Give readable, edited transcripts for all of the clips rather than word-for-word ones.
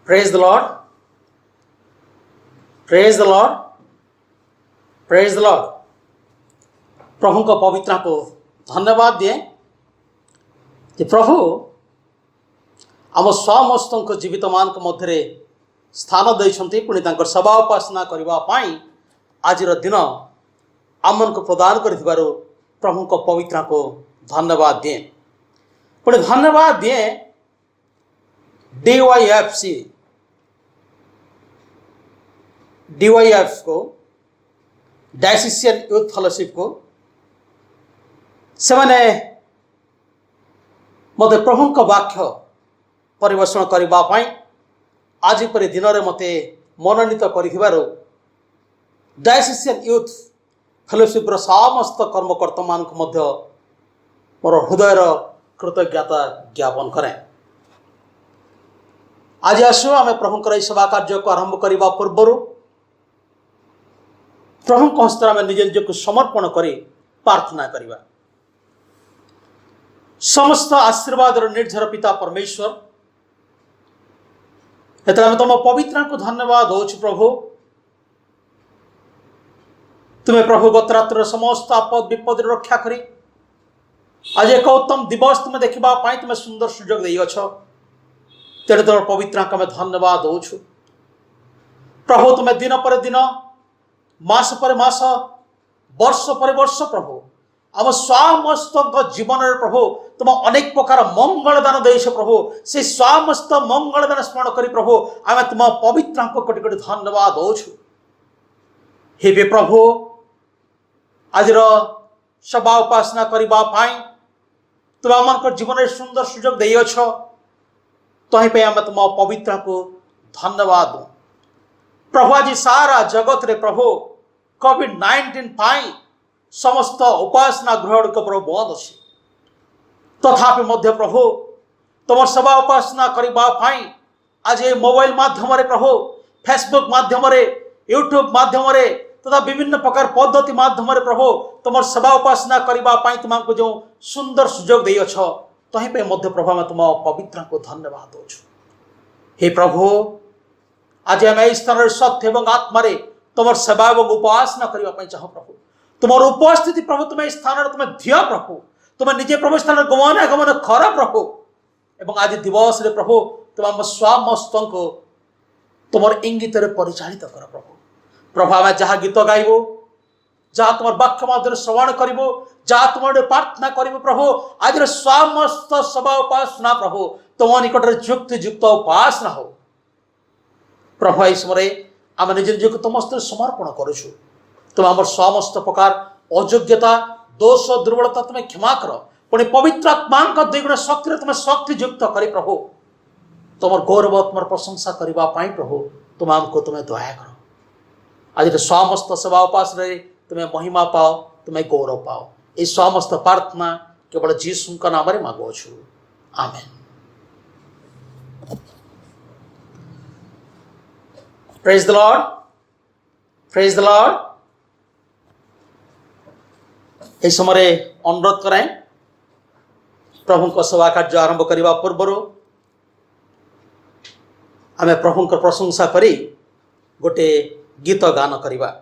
Praise the Lord. Praise the Lord. Praise the Lord. प्रभु को पवित्र को धन्यवाद दिए कि प्रभु आम समस्त को जीवित मान मध्य स्थान देइछन्ति पुणी तांकर सभा उपासना करबा पाई आज दिन आमन को प्रदान कर प्रभु को पवित्र को धन्यवाद दिए पुणी धन्यवाद दिए DYF को डायसिसियन यूथ फेलोशिप को से माने मते प्रभु का वाक्य परिवेषण करने आज पर दिन में मते मनोनीत कर डायसिसियन यूथ फेलोशिप समस्त कर्मकर्ता मान मोर हृदयर कृतज्ञता ज्ञापन करें। आज आसो आम प्रभुंकर सेवा कार्य को आरंभ करने पूर्व प्रभु को हस्तर आम निज निज को समर्पण कर प्रार्थना करवा। समस्त आशीर्वाद निर्झर पिता परमेश्वर आम तुम पवित्र को धन्यवाद दौ प्रभु। तुम्हें प्रभु गत रात्र समस्त आपद विपद रक्षा करी आज एक उत्तम दिवस तुम्हें देखा तुम्हें सुंदर सुजोग देछ तेरे तुम पवित्र को धन्यवाद दौ प्रभु। तुम्हें दिन पर दिन मास पर मास वर्ष पर वर्ष प्रभु आम समस्त जीवन प्रभु तुम अनेक प्रकार मंगल दान देश प्रभु से समस्त मंगल दान स्मरण कर प्रभु आम तुम पवित्र को कोटि कोटि धन्यवाद दौ हे प्रभु। आज सभा उपासना करने तुम आम जीवन सुंदर सुजोग देछ तहीं आम तुम पवित्र को धन्यवाद दो प्रभु। आज सारा जगत रे प्रभु कोविड-19 समस्त उपासना ग्रहण को प्रभु बंद अच्छे तथापि मध्य प्रभु तुम सभा उपासना करने आज ये मोबाइल माध्यम प्रभु फेसबुक माध्यम यूट्यूब माध्यम तथा विभिन्न प्रकार पद्धति माध्यम प्रभु तुम सभा उपासना करने तुमको जो सुंदर सुजोग देछ तहीं मध्य प्रभु में तुम पवित्र को धन्यवाद दौ हे प्रभु। आज आम यह स्थान सत्य एवं आत्मा तुम सेवा और उपासना करने चाह प्रभु तुम उपस्थिति प्रभु तुम स्थान तुम धिय प्रभु तुम निजे प्रभु स्थान गमन गमन खर प्रभु एवं आज दिवस रे प्रभु तुम आम समस्त को तुम इंगित परिचालित कर प्रभु। प्रभु आम जहाँ गीत गाइबो जहाँ तुम वाक्य मध्य श्रवण कर जहाँ तुम प्रार्थना कर प्रभु आज समस्त सभा उपासना प्रभु तुम निकट युक्त युक्त उपासना हो प्रभु। इस समय आम निज निज को तुम समर्पण करुछु तुम आम समस्त प्रकार अयोग्यता दोष दुर्बलता तुम्हें क्षमा कर पुणी पवित्र आत्मा द्विगुण शक्ति तुम शक्ति युक्त कर प्रभु तुम गौरव तुम प्रशंसा करने प्रभु तुम आमको तुम्हें दया कर। आज समस्त सेवा उपास तुम्हें महिमा पाओ तुम्हें गौरव पाओ ये समस्त प्रार्थना केवल जीसु का नाम मांगुछु आमेन। Praise the Lord. Praise the Lord. इस समय अनुरोध करें प्रभु को सेवा कार्य आरंभ करने पूर्व आम प्रभु को प्रशंसा करी गोटे गीत गान करवा।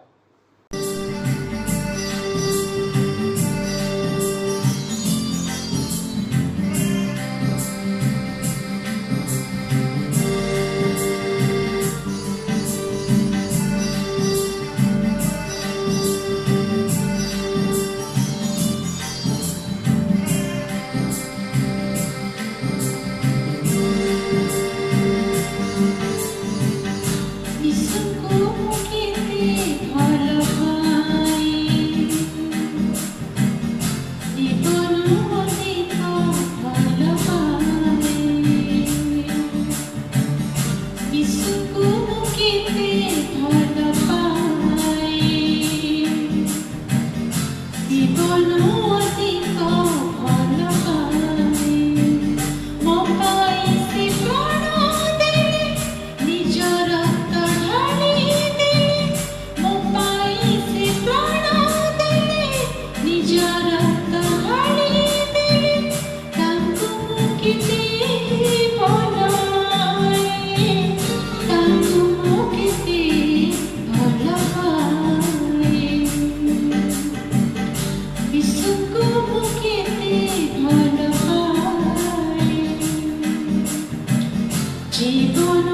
জীবন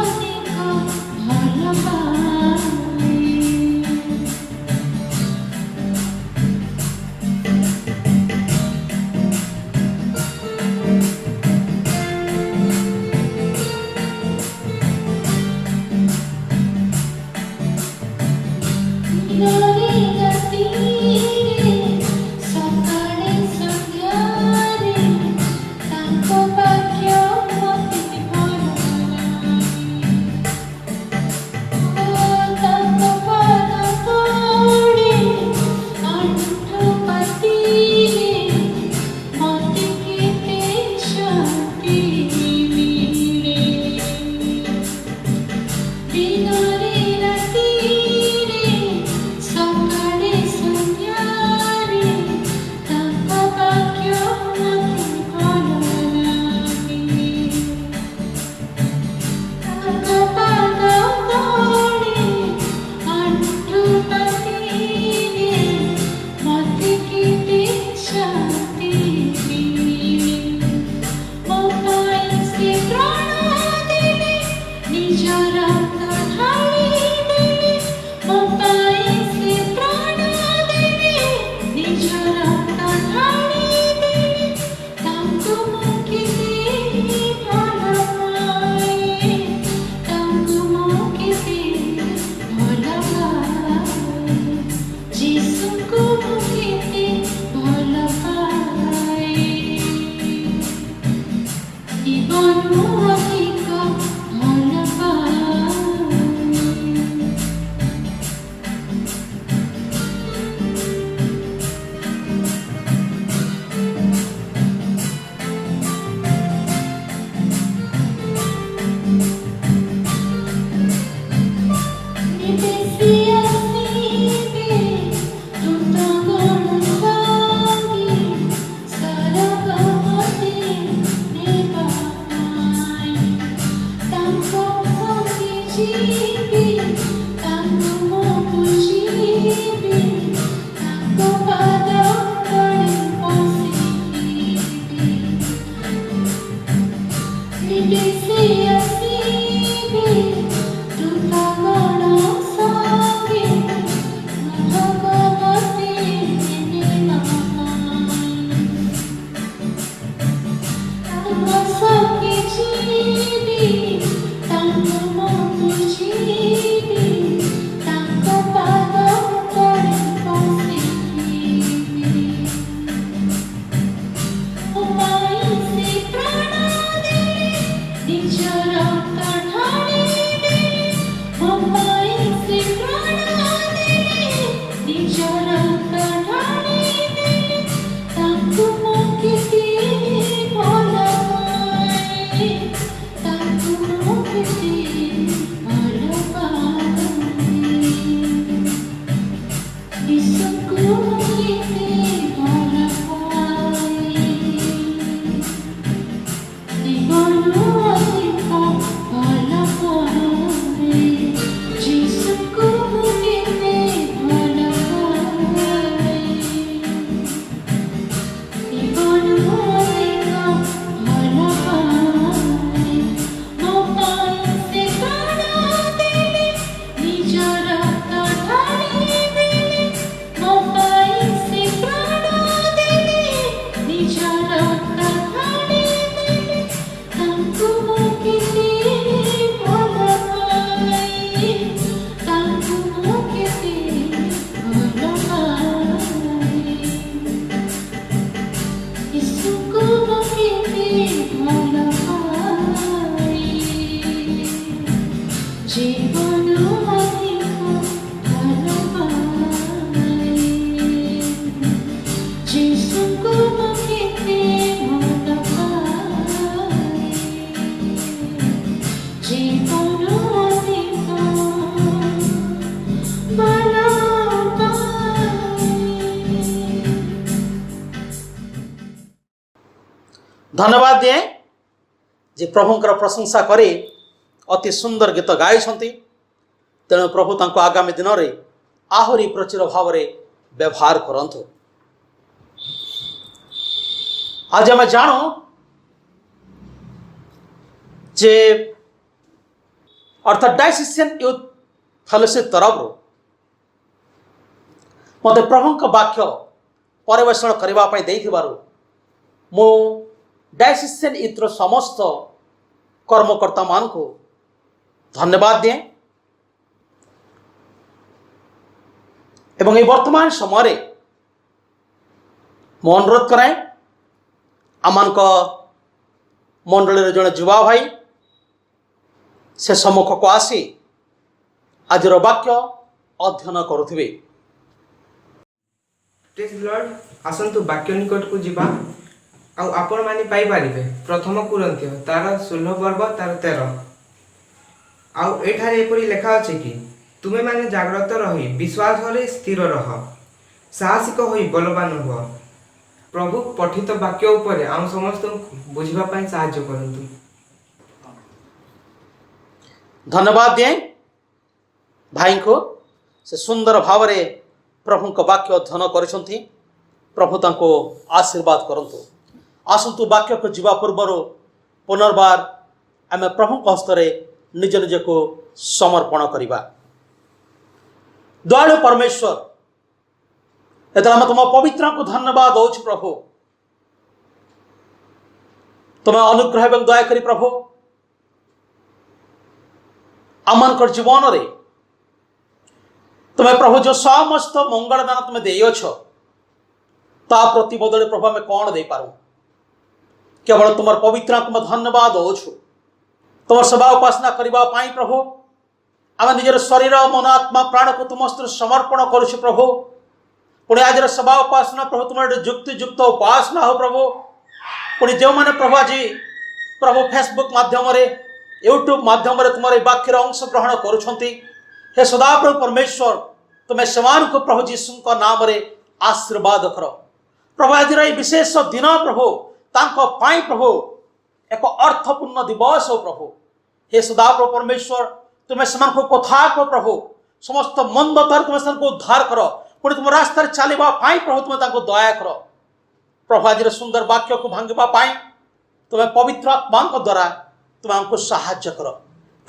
অনেক ভালো পাই নারী রাতিরে সকাଳେ সন্ধ্যারে ତାଙ୍କ ବାକ୍ୟ ମତେ ଭଲ ତାଙ୍କ ପାଦ ପଡ଼େ ଆଣ୍ଠୁ ପାତିରେ ମତେ କେତେ ଶାନ୍ତି ମିଳେ ଦିନରେ ରାତିରେ ସକାଳେ ସନ୍ଧ୍ୟାରେ ତାଙ୍କ ବାକ୍ୟ ମତେ ଭଲ ଲାଗେ ତାଙ୍କ ପାଦ ତଳେ ଆଣ୍ଠୁ ପାତିରେ ମତେ କେତେ ଶାନ୍ତି ମିଳେ ମୋ ପାଇଁ ସେ ପ୍ରାଣ ଦେଲେ ନିଜର ଢାଳି ଦେଲେ ମୋ ପାଇଁ ସେ ପ୍ରାଣ ଦେଲେ ନିଜର ଢାଳି ଦେଲେ ତାଙ୍କୁ ମୁଁ କେତେ ଭଲ ପାଏ ତାଙ୍କୁ ମୁଁ କେତେ ଭଲ ପାଏ ଯୀଶୁଙ୍କୁ ମୁଁ କେତେ ଭଲ ପାଏ ଜୀବନରୁ ଅଧିକ ଭଲ ପାଏ ନିବେଶି ଆସିବେ ଦୂତଗଣ ସଙ୍ଗେ ସରଗମତେ ନେବା ପାଇଁ ତାଙ୍କ ସଙ୍ଗେ ଯିବି ତାଙ୍କୁ ମୁଁ ବୁଝିବି ତାଙ୍କ ପାଦ ତଳେ ବସିବି ନିବେଶି ଆସିବେ ଦୂତଗଣ ସଙ୍ଗେ ସରଗମତେ ନେବା ପାଇଁ ତାଙ୍କ ସଙ୍ଗେ ଯିବି ତାଙ୍କୁ ମୁଁ ବୁଝିବି ତାଙ୍କ ପାଦ ତଳେ ବସିବି ମୋ ପାଇଁ ସେ ପ୍ରାଣ ଦେଲେ ନିଜର ଢାଳି ଦେଲେ ମୋ ପାଇଁ ସେ ପ୍ରାଣ ଦେଲେ ନିଜର ଢାଳି ଦେଲେ ତାଙ୍କୁ ମୁଁ କେତେ ଭଲ ପାଏ ତାଙ୍କୁ ମୁଁ କେତେ ଭଲ ପାଏ ଯୀଶୁଙ୍କୁ ମୁଁ କେତେ ଭଲ ପାଏ ଜୀବନରୁ ଅଧିକ ଭଲ ପାଏ ଯୀଶୁଙ୍କୁ ମୁଁ କେତେ ଭଲ ପାଏ ଜୀବନରୁ ଅଧିକ ଭଲ ପାଏ ମୋ ପାଇଁ ସେ ପ୍ରାଣ ଦେଲେ ନିଜର ଢାଳି ଦେଲେ ମୋ ପାଇଁ ସେ ପ୍ରାଣ ଦେଲେ ନିଜର ଢାଳି ଦେଲେ ତାଙ୍କୁ ମୁଁ କେତେ ଭଲ ପାଏ ତାଙ୍କୁ ମୁଁ କେତେ ଭଲ ପାଏ ଯୀଶୁଙ୍କୁ ମୁଁ କେତେ ଭଲ ପାଏ ଜୀବନରୁ ଅଧିକ ଭଲ ପାଏ ଯୀଶୁଙ୍କୁ ମୁଁ କେତେ ଭଲ ପାଏ ଜୀବନରୁ ଅଧିକ ଭଲ ପାଏ धन्यवाद दिए जे प्रभुंकर प्रशंसा करे अति सुंदर गीत गाई तेणु प्रभु तांको आगामी दिन में आहरी प्रचुर भाव में व्यवहार करंतु। आज आम जानू जे अर्थात डायसिसियन यूथ फेलोशिप तरफ मत प्रभु वाक्य परिवेषण करने मु डायसिसियन यूथर समस्त कर्मकर्ता मान को धन्यवाद दिए एवं ये वर्तमान समय मु अनुरोध कराए आमान मंडल जड़े युवा भाई से सम्मुख को आसी आज वाक्य अध्ययन करुथिबे। प्रेज लॉर्ड आसंतु वाक्य निकट को जीवा आउ आपण माने पाई पारिबे प्रथम कुरंतिय तार 16 पर्व तार 13 आउ एठारे एपरि लेखा अछि कि तुमे माने जागृत रही विश्वास रे स्थिर रह साहसिक होई बलवान हो प्रभु पठित वाक्य उपरे आम समस्त बुझिबा पई सहाय्य करंतु। धन्यवाद दिए भाई को से सुंदर भाव रे प्रभु को वाक्य अध्ययन करिसंती प्रभु तांको आशीर्वाद करंतु। आसंतु वाक्य को जीवा पूर्वर पुनर्बार आम प्रभु हस्तरे निज निज को समर्पण करवा। दयालु परमेश्वर एतला तुम पवित्र को धन्यवाद दौ प्रभु तुम अनुग्रह एवं दया करी प्रभु आमनकर जीवन रे तुम्हें प्रभु जो समस्त मंगल दान तुम्हें देछ ता प्रति बदले प्रभु आम कौन दे पारू केवल तुम पवित्र तुम धन्यवाद दौ तुम सेवा उपासना करने प्रभु आम निजर शरीर मन आत्मा प्राण को तुम समर्पण करुछु प्रभु पुणी आज सेवा उपासना प्रभु तुम युक्ति युक्त उपासना हो प्रभु पुणी जो मैंने प्रभु आज प्रभु फेसबुक माध्यम यूट्यूब माध्यम तुम वाक्य अंश ग्रहण करुछंती हे सदाप्रभु परमेश्वर तुम्हें समान को प्रभु जीशु का नाम रे आशीर्वाद कर प्रभु आज विशेष दिन प्रभु तांको पाई प्रभु एक अर्थपूर्ण दिवस हो प्रभु हे सदाप्रभु परमेश्वर तुम्हें समान को कथा को प्रभु समस्त मंदतर तुम्हें समान को उद्धार कर पुणी तुम रास्ता चलवा प्रभु तुम्हें तांको दया कर प्रभु आज सुंदर वाक्य को भांगवा तुम्हें पवित्र आत्मा द्वारा तुम्हें हमको साहाय्य कर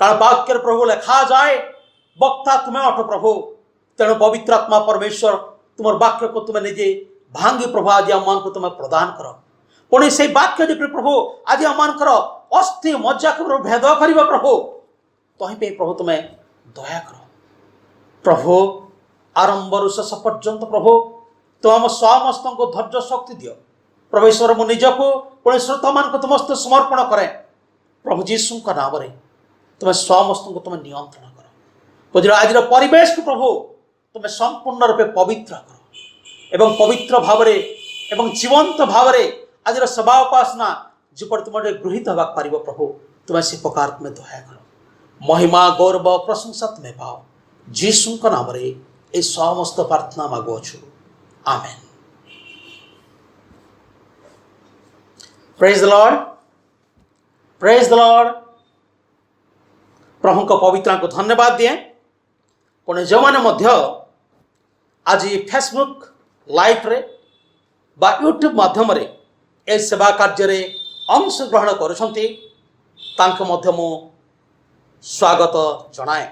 कारण वाक्य प्रभु लिखा जाए वक्ता तुम्हें अट प्रभु तेणु पवित्र आत्मा परमेश्वर तुम वाक्य को तुम्हें निजे भांगी प्रभु आज आम को तुम्हें प्रदान कर पुणी से वाक्य जो प्रभु आज आम अस्थि मज्जा को भेद कर प्रभु तहीं प्रभु तुम्हें दया कर प्रभु आरंभ शेष पर्यंत प्रभु तुम आम समस्त को धैर्य शक्ति दियो प्रभु ईश्वर मु निजको पुणी श्रोता मान को तुमस्त समर्पण करें प्रभु जीशु का नाम रे तुम्हें समस्त को तुम्हें नियंत्रण कर आज परिवेश को प्रभु तुम्हें संपूर्ण रूपे पवित्र कर एवं पवित्र भाव एवं जीवंत भाव आज सेवा उपासना जीवन तुम गृहित होगा पार प्रभु तुम्हें से प्रकार तुम्हें दया कर महिमा गौरव प्रशंसा तुम्हें पाओ जीशु का नाम रे ये समस्त प्रार्थना मागुछु amen. Praise the lord praise the lord प्रभु को पवित्र को धन्यवाद दिए पुणे जो मैंने आज फेसबुक लाइव रे बा यूट्यूब माध्यम रे ए सेवा कार्य रे अंश ग्रहण करुछंती तांको मध्य मु स्वागत जनाए।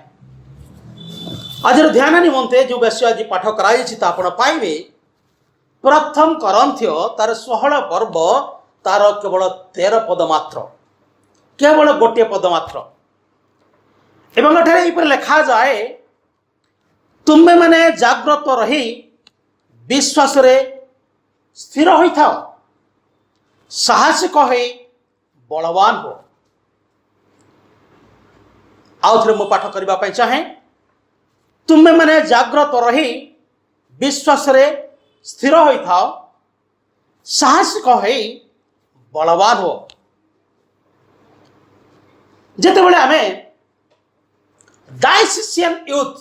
आज ध्यान निमंते जो विषय आज पाठ कराई आपण पाइबे प्रथम करंथ्य तार 16 पर्व तार केवल 13 पद मात्र केवल गोटे पद मात्र एवं एठारे लिखा जाए तुम्हें माने जाग्रत रही विश्वास रे स्थिर होई थाओ साहसिक हो बलवान हो। आउ थे मु पाठ करने चाहे तुम्हें माने जाग्रत रही विश्वास रे स्थिर होई थाओ साहसिक हो बलवान हो। जेतेबेले आमे डायसिसियन यूथ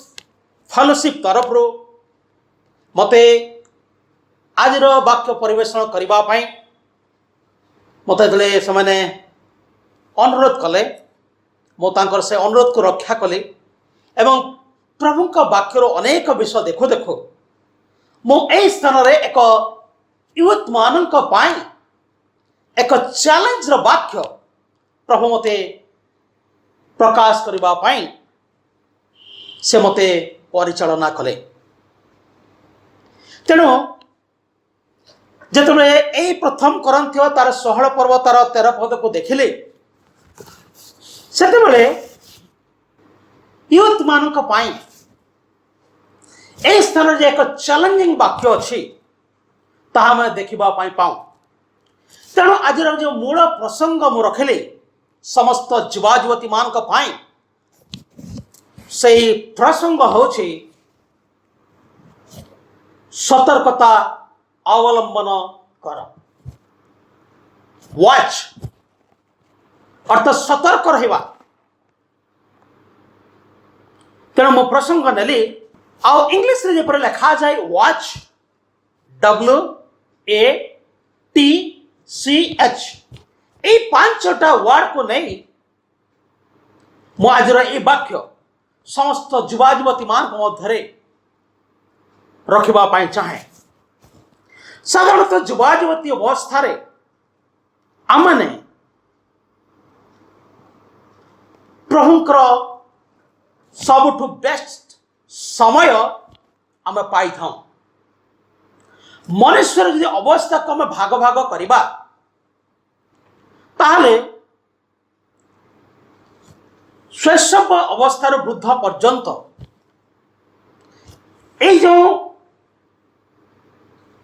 फेलोशिप तरफ मते आज वाक्य परिवेषण करने मत से मैंने अनुरोध कले मुझे से अनुरोध को रक्षा कली एवं प्रभु का वाक्यर अनेक विषय देखो देखो मुझे स्थान रे एक यूथ मान एक चैलेंज वाक्य प्रभु मते प्रकाश करबा पाई से मते परिचालना कले। तेणु जिते यही प्रथम करंथी तार 16 पर्व तार 13 पद को देखिले से यूथ मानक पाई ए स्थान जे एक चैलेंजिंग वाक्य अच्छी ताहा मैं देखा पाऊँ। तेणु आज जो मूल प्रसंग मु रखिली समस्त युवा युवती मानक पाई से प्रसंग होछि सतर्कता अवलंबन कर। वॉच अर्थात सतर्क रहिबा। तेणु मु प्रसंग नेली आ इंग्लिश रे जेपर लिखा जाए वॉच WATCH ये 5टा वर्ड को नहीं मु आज ये वाक्य समस्त युवा युवती मान मध्य रखिबा पाई चाहे। साधारणतः युवा युवती अवस्था आमने प्रभुंकर सबुठु बेस्ट समय आम पाई था। मनुष्य यदि अवस्था को आम भाग भाग करवा ताहले शैशव अवस्थार वृद्ध पर्यंत ये जो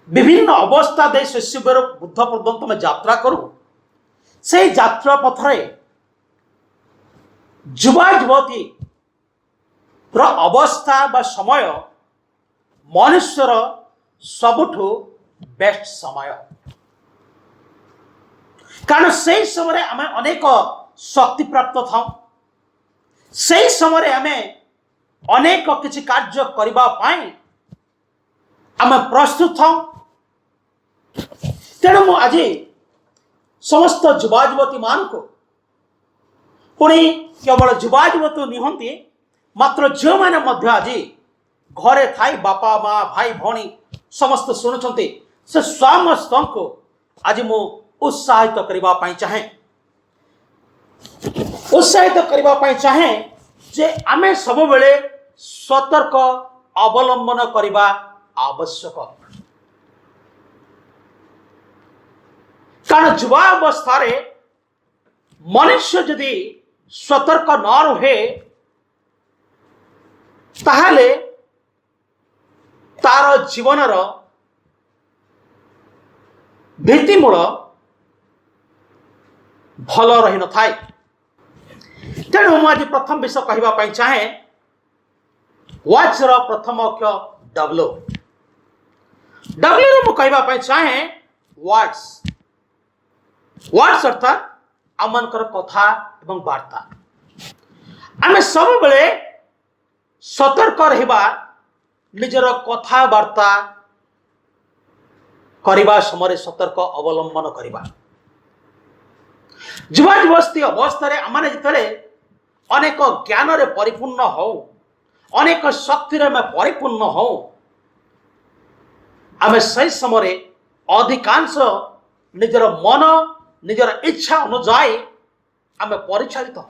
विभिन्न अवस्था दे शैशव वृद्ध पर्यंत में यात्रा करूँ से यात्रा पथरे युवा युवती अवस्था बा समय मनुष्यर सबुठु बेस्ट समय। कारण से समय आम अनेक शक्ति प्राप्त था से समय आम अनेक किसी कार्य करने आम प्रस्तुत था। तेणु मु आज समस्त युवा युवती मान को पुणी केवल युवा युवती निहंती मात्र झील मैंने आज घरे थाई बापा माँ भाई भौणी समस्त शुणुंट से समस्त को आज मु उत्साहित करने चाहे चाहे जे आमे सब बेले सतर्क अवलंबन करने आवश्यक। कारण युवा अवस्था मनुष्य यदि सतर्क न रहे ताहले तार जीवनर भित्तिमूल भल रही न थाए। तेणु मुझे प्रथम विषय कहवाई चाहे वॉच रो प्रथम अक्षर डब्ल्यू मु कहवाई चाहे वर्ड्स। वर्ड्स अर्थात आमनकर कथा एवं वार्ता आमे सब बेले सतर्क रहिबा निजर कथबार्ता करने समय सतर्क अवलंबन करवा। युवा युवती अवस्था आमने जिते अनेक ज्ञान रे परिपूर्ण हो अनेक शक्ति रे में परिपूर्ण हो आम से समय अधिकांश निजर मन निजर इच्छा अनुजाई आम परिचालित हो।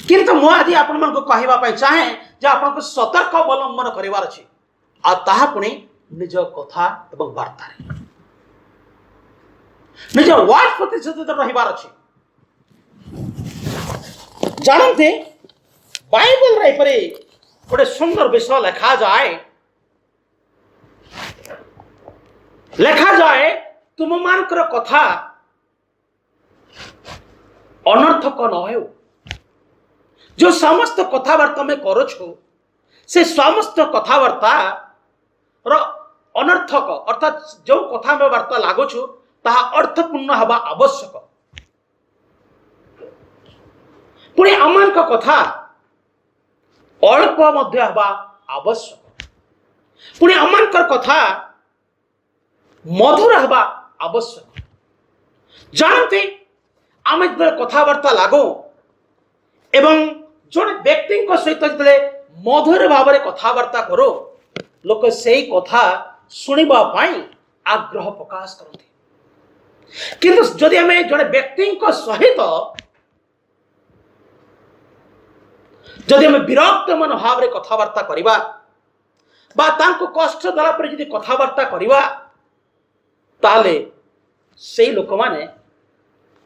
किंतु मु आज आपण मन को कहवाई चाहे जे आपन को सतर्क अवलंबन करिवार अछि आ ताहा पुणी निज कथा एवं वार्ता निज वार्ड प्रति सचेतन रहिबार अछि। जानते बाइबल रे परे गोटे सुंदर विषय लेखा जाए तुम मानकर कथा अनर्थक न हो। जो समस्त कथबार्ता में करो से समस्त कथबार्ता रो अनर्थक अर्थात जो कथा में वार्ता लागुछु ताहा अर्थपूर्ण हवा आवश्यक। पुणी आमान का कथा अल्प मध्य हवा आवश्यक। पुणी आमान का कथा मधुर हवा आवश्यक। जानते आम जो कथबार्ता लागो एवं जड़े व्यक्ति सहित जो मधुर भाव में कथबार्ता करो लोक से कथा शुणा आग्रह प्रकाश करते। किंतु जदि आम जड़े व्यक्ति सहित जदि आम विरक्त मनोभाव में कथबार्ता करवा बा तांको कष्ट देला पर यदि कथबार्ता करवा ताले से लोक माने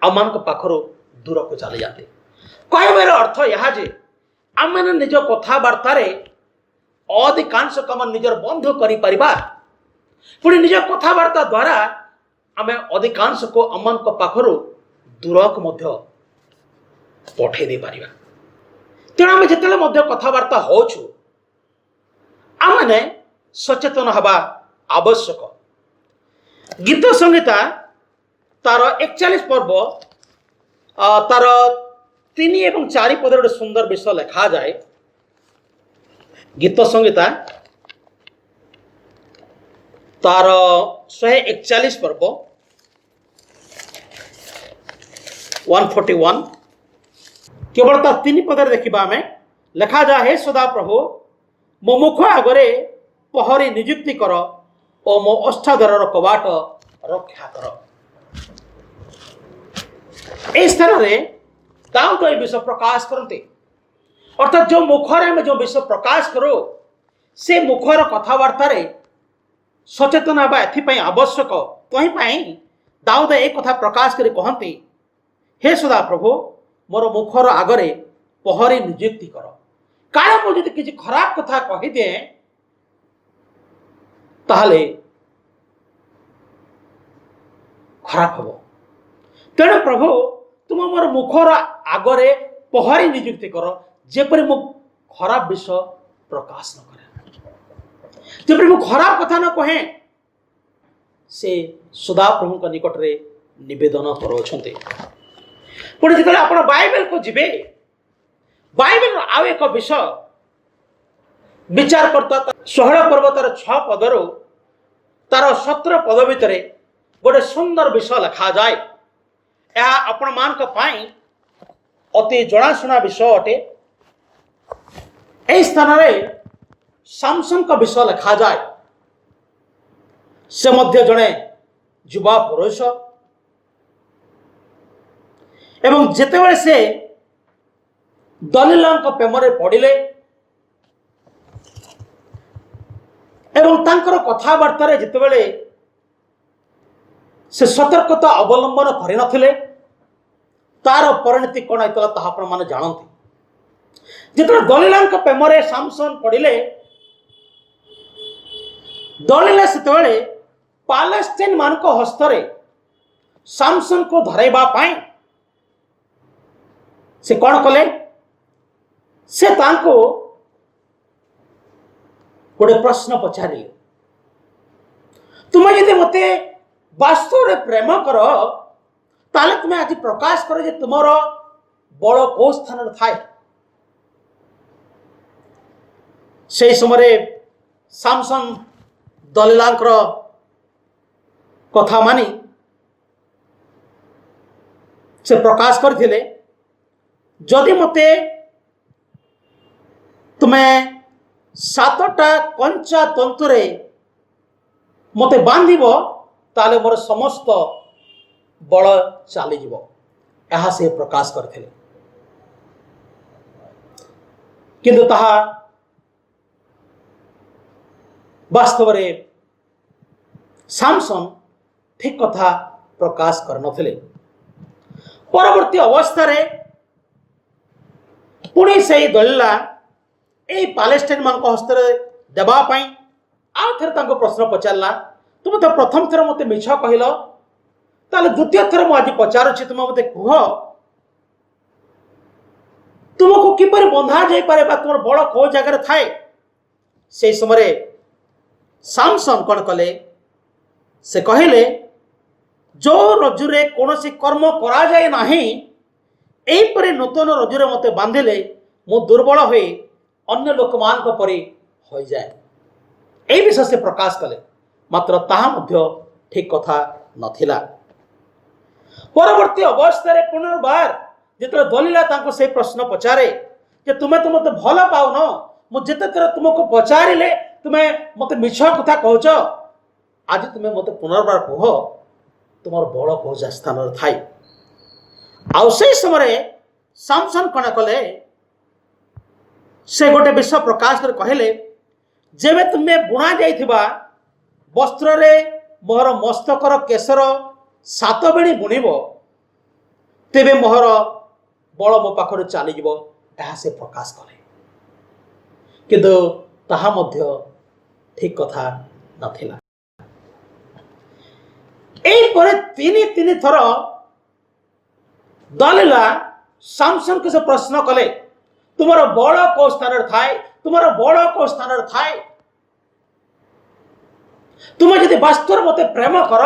आम पाखर दूर को चली जाते। कहबार अर्थ यह जे आम मैंने निज कथबार्ता अधिकांश कम निजर बंध कर पुणी निज कथबार्ता द्वारा आम अधिकांश को आम पाखर दूर को पठे दे पारिबा। तेणु आम जिते कथबार्ता होचु आमने सचेतन हवा आवश्यक। गीत संहिता तार 41 पर्व तार 3 एवं 4 पद गोटे सुंदर विषय लिखा जाए। गीत संहिता तार 141 पर्व 141 केवल तार 3 पद देखा आम लिखा जा हे सदा प्रभु मो मुख आगरे पहरी नियुक्ति कर और मो अष्टादर कबाट रक्षा कर। ए स्थान में दाऊद ये विषय प्रकाश करते अर्थात जो मुखर में जो विषय प्रकाश करो से मुखर कथबार्ता सचेतन हवा एथपाई आवश्यक। कहीं दाऊद एक कथा प्रकाश कर कहते हे सदा प्रभु मोर मुखर आगरे पहरी नियुक्ति कर कारण मुझे किसी खराब कथा कहीदे ताहले खराब हम। तेणु प्रभु तुम मोर मुखर आगरे पहरी नियुक्ति कर जेपरी मु खराब विषय प्रकाश न करे जेपरी मु खराब कथा न कहे से सदा प्रभु का निकट रे निवेदन करोछन्ते। पुणी जो आप बाइबल को जीवे बाइबल आउ एक विषय विचार करता 16 पर्व तार 6 पदर तार 17 पद भितर गोटे सुंदर विषय लिखा जाए। यह आपण मान अति जनाशुना विषय अटे। यह स्थान में सामसन का विषय लिखा जाए। से मध्य जड़े युवा पुरुष एवं जितेबाला से दलीला प्रेम पड़े एवं तांकर कथबार्ता जितेबाला से सतर्कता अवलंबन कर तार परिणति कौन होता ताहा आपण माने जानते। जिते दलीला प्रेम सामसन पड़े दलीला से पालेस्टाइन मान हस्तरे सामसन को धरैबा पाई से कौन कले से तांको गोटे प्रश्न पचारे तुम्हें यदि मते वास्तव में प्रेम कर ताले तुम्हें आज प्रकाश कर जे तुमर बड़ को स्थान थाए। से समय सामसन दलीलांकर कथा मानी से प्रकाश करथिले जदि मते तुम्हें 7टा कंचा तंतुरे मते बांधिब ताले मोर समस्त बल चली जीव यह से प्रकाश करथिले। किंतु ताहा वास्तव में सामसन ठीक कथा प्रकाश कर नथिले। परवर्ती अवस्था रे पुणी से दलीला ए पालेस्टाइन मान हस्तर देवाई आउ थे प्रश्न पचारा तुम तो प्रथम थर मत मिछ कहल ताले द्वितीय थर मुझे पचारुची तुम मत कह तुमको किपर बंधा जाई पारे तुम बड़ को जगह थाए। से समय सामसन कौन कले से कहले जो रजुरे कौन कर्म करा जाए नाही एपरी नूतन रजुरे मते बांधिले मु दुर्बल हो अन्य लोक मान परी हो जाए। ए विषय से प्रकाश कले मात्र ताहा मध्य ठीक कथा नथिला। परवर्ती अवस्था पुनर्बार जिते दलीला तांको से प्रश्न पचारे जे तुम्हें तो मत भल पाउन मुझे थर तुमको पचारे तुम्हें मत मिछ कथा कहच आज तुम्हें मत पुनर्बार कह तुम बड़ कौ स्थान थाई। आउ से समय सामसन कण कले से गोटे विषय प्रकाश कर कहले जेबे तुम्हें बुणा जाइथिबा वस्त्र रे मोहर मस्तकर केशर 7 बेणी बुणीब तेबे मोहर बल मो पाखर चलीज से प्रकाश कले किंतु ताहा मध्य ठीक कथा नथिला। एई परे तीन थर दलिला सामसन को से प्रश्न कले तुमर बल को स्थान थाए तुमर बल को स्थान थाए तुम यदि वास्तव मते प्रेम कर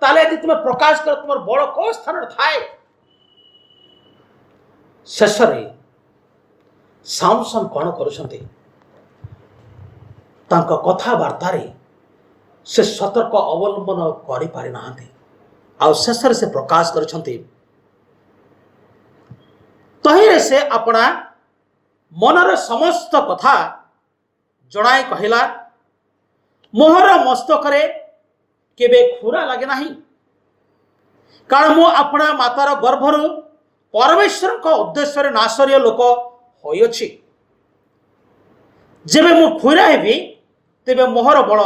ताले यदि तुम प्रकाश कर तुमर बल को स्थान थाए। शेष सामसन कौन करुछंती तांका कथबार्ता से सतर्क अवलंबन करि पारि नाहंती आ शेष से प्रकाश करुछंती तहिरे से अपना मनर समस्त कथा जणाई कहिला मोहर मस्तकरे केबे खुरा लगे नाही कारण मो अपना मातार गर्भर परमेश्वर का उद्देश्य नाशरीय लोक होइछि जेबे मु खुरा हेबी तेबे मोहर बल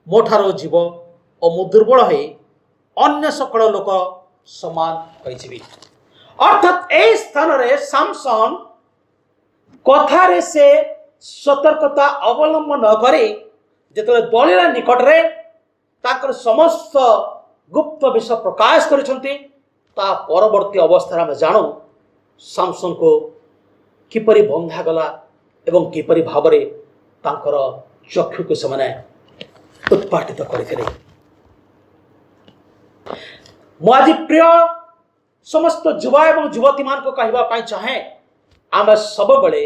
मोठारो जीव और मु दुर्बल है अन्य सकल लोक समान होइछि। अर्थात ए स्थान रे सामसन कथारे से सतर्कता अवलंबन न करे जेतले दलिला निकट रे ताकर समस्त गुप्त विषय प्रकाश करिसंती ता परवर्ती अवस्था में जानू सामसन को किपरि बंधा गला एवं किपरि भावरे तांकर चक्षु को समाने उत्पाटित करथिले। मु आज प्रिय समस्त युवा एवं युवती मान को कहवा पाई चाहे आम सब बड़े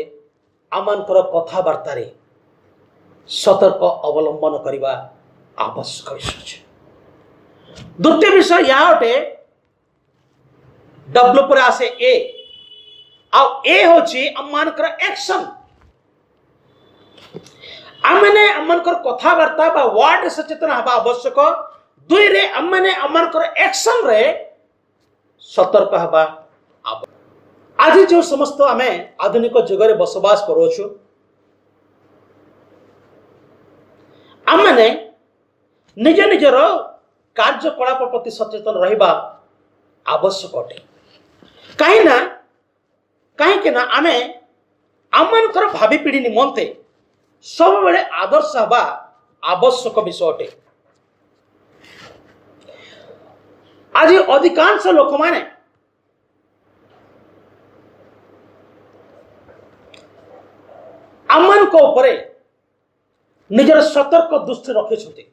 आमनकर कथबार्ता रे सतर्क अवलंबन करने आवश्यक विषय। द्वितीय विषय यह अटे डब्ल्यू पर आसे ए ए होची आमनकर एक्शन आमने आमनकर कथबार्ता बा वर्ड सचेतन हवा आवश्यक। दुई रे आमने आमनकर एक्शन रे सतर्क हवा आज जो समस्त आमे आधुनिक जुग रे बसवास करोछु आमने निज निजर कार्यकलाप प्रति सचेतन रहिबा आवश्यक अटे कहीं ना आमे आमनकर भावी पीढ़ी निमंते सब बेले आदर्श हवा आवश्यक विषय अटे। आज अधिकांश लोक माने आमन को ऊपर निजर सतर्क दृष्टि रखिछंती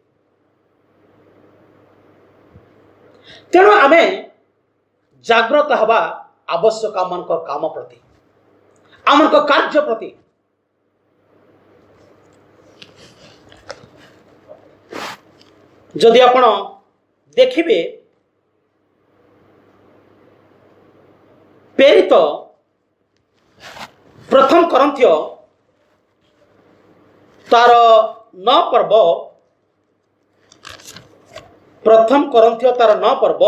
तेणु आमे जागृत हवा आवश्यक आमन को काम प्रति आमन को कार्य प्रति। जदि आपण देखिबे प्रेरित प्रथम करंथ्य तार 9 पर्व प्रथम करंथ्य तार 9 पर्व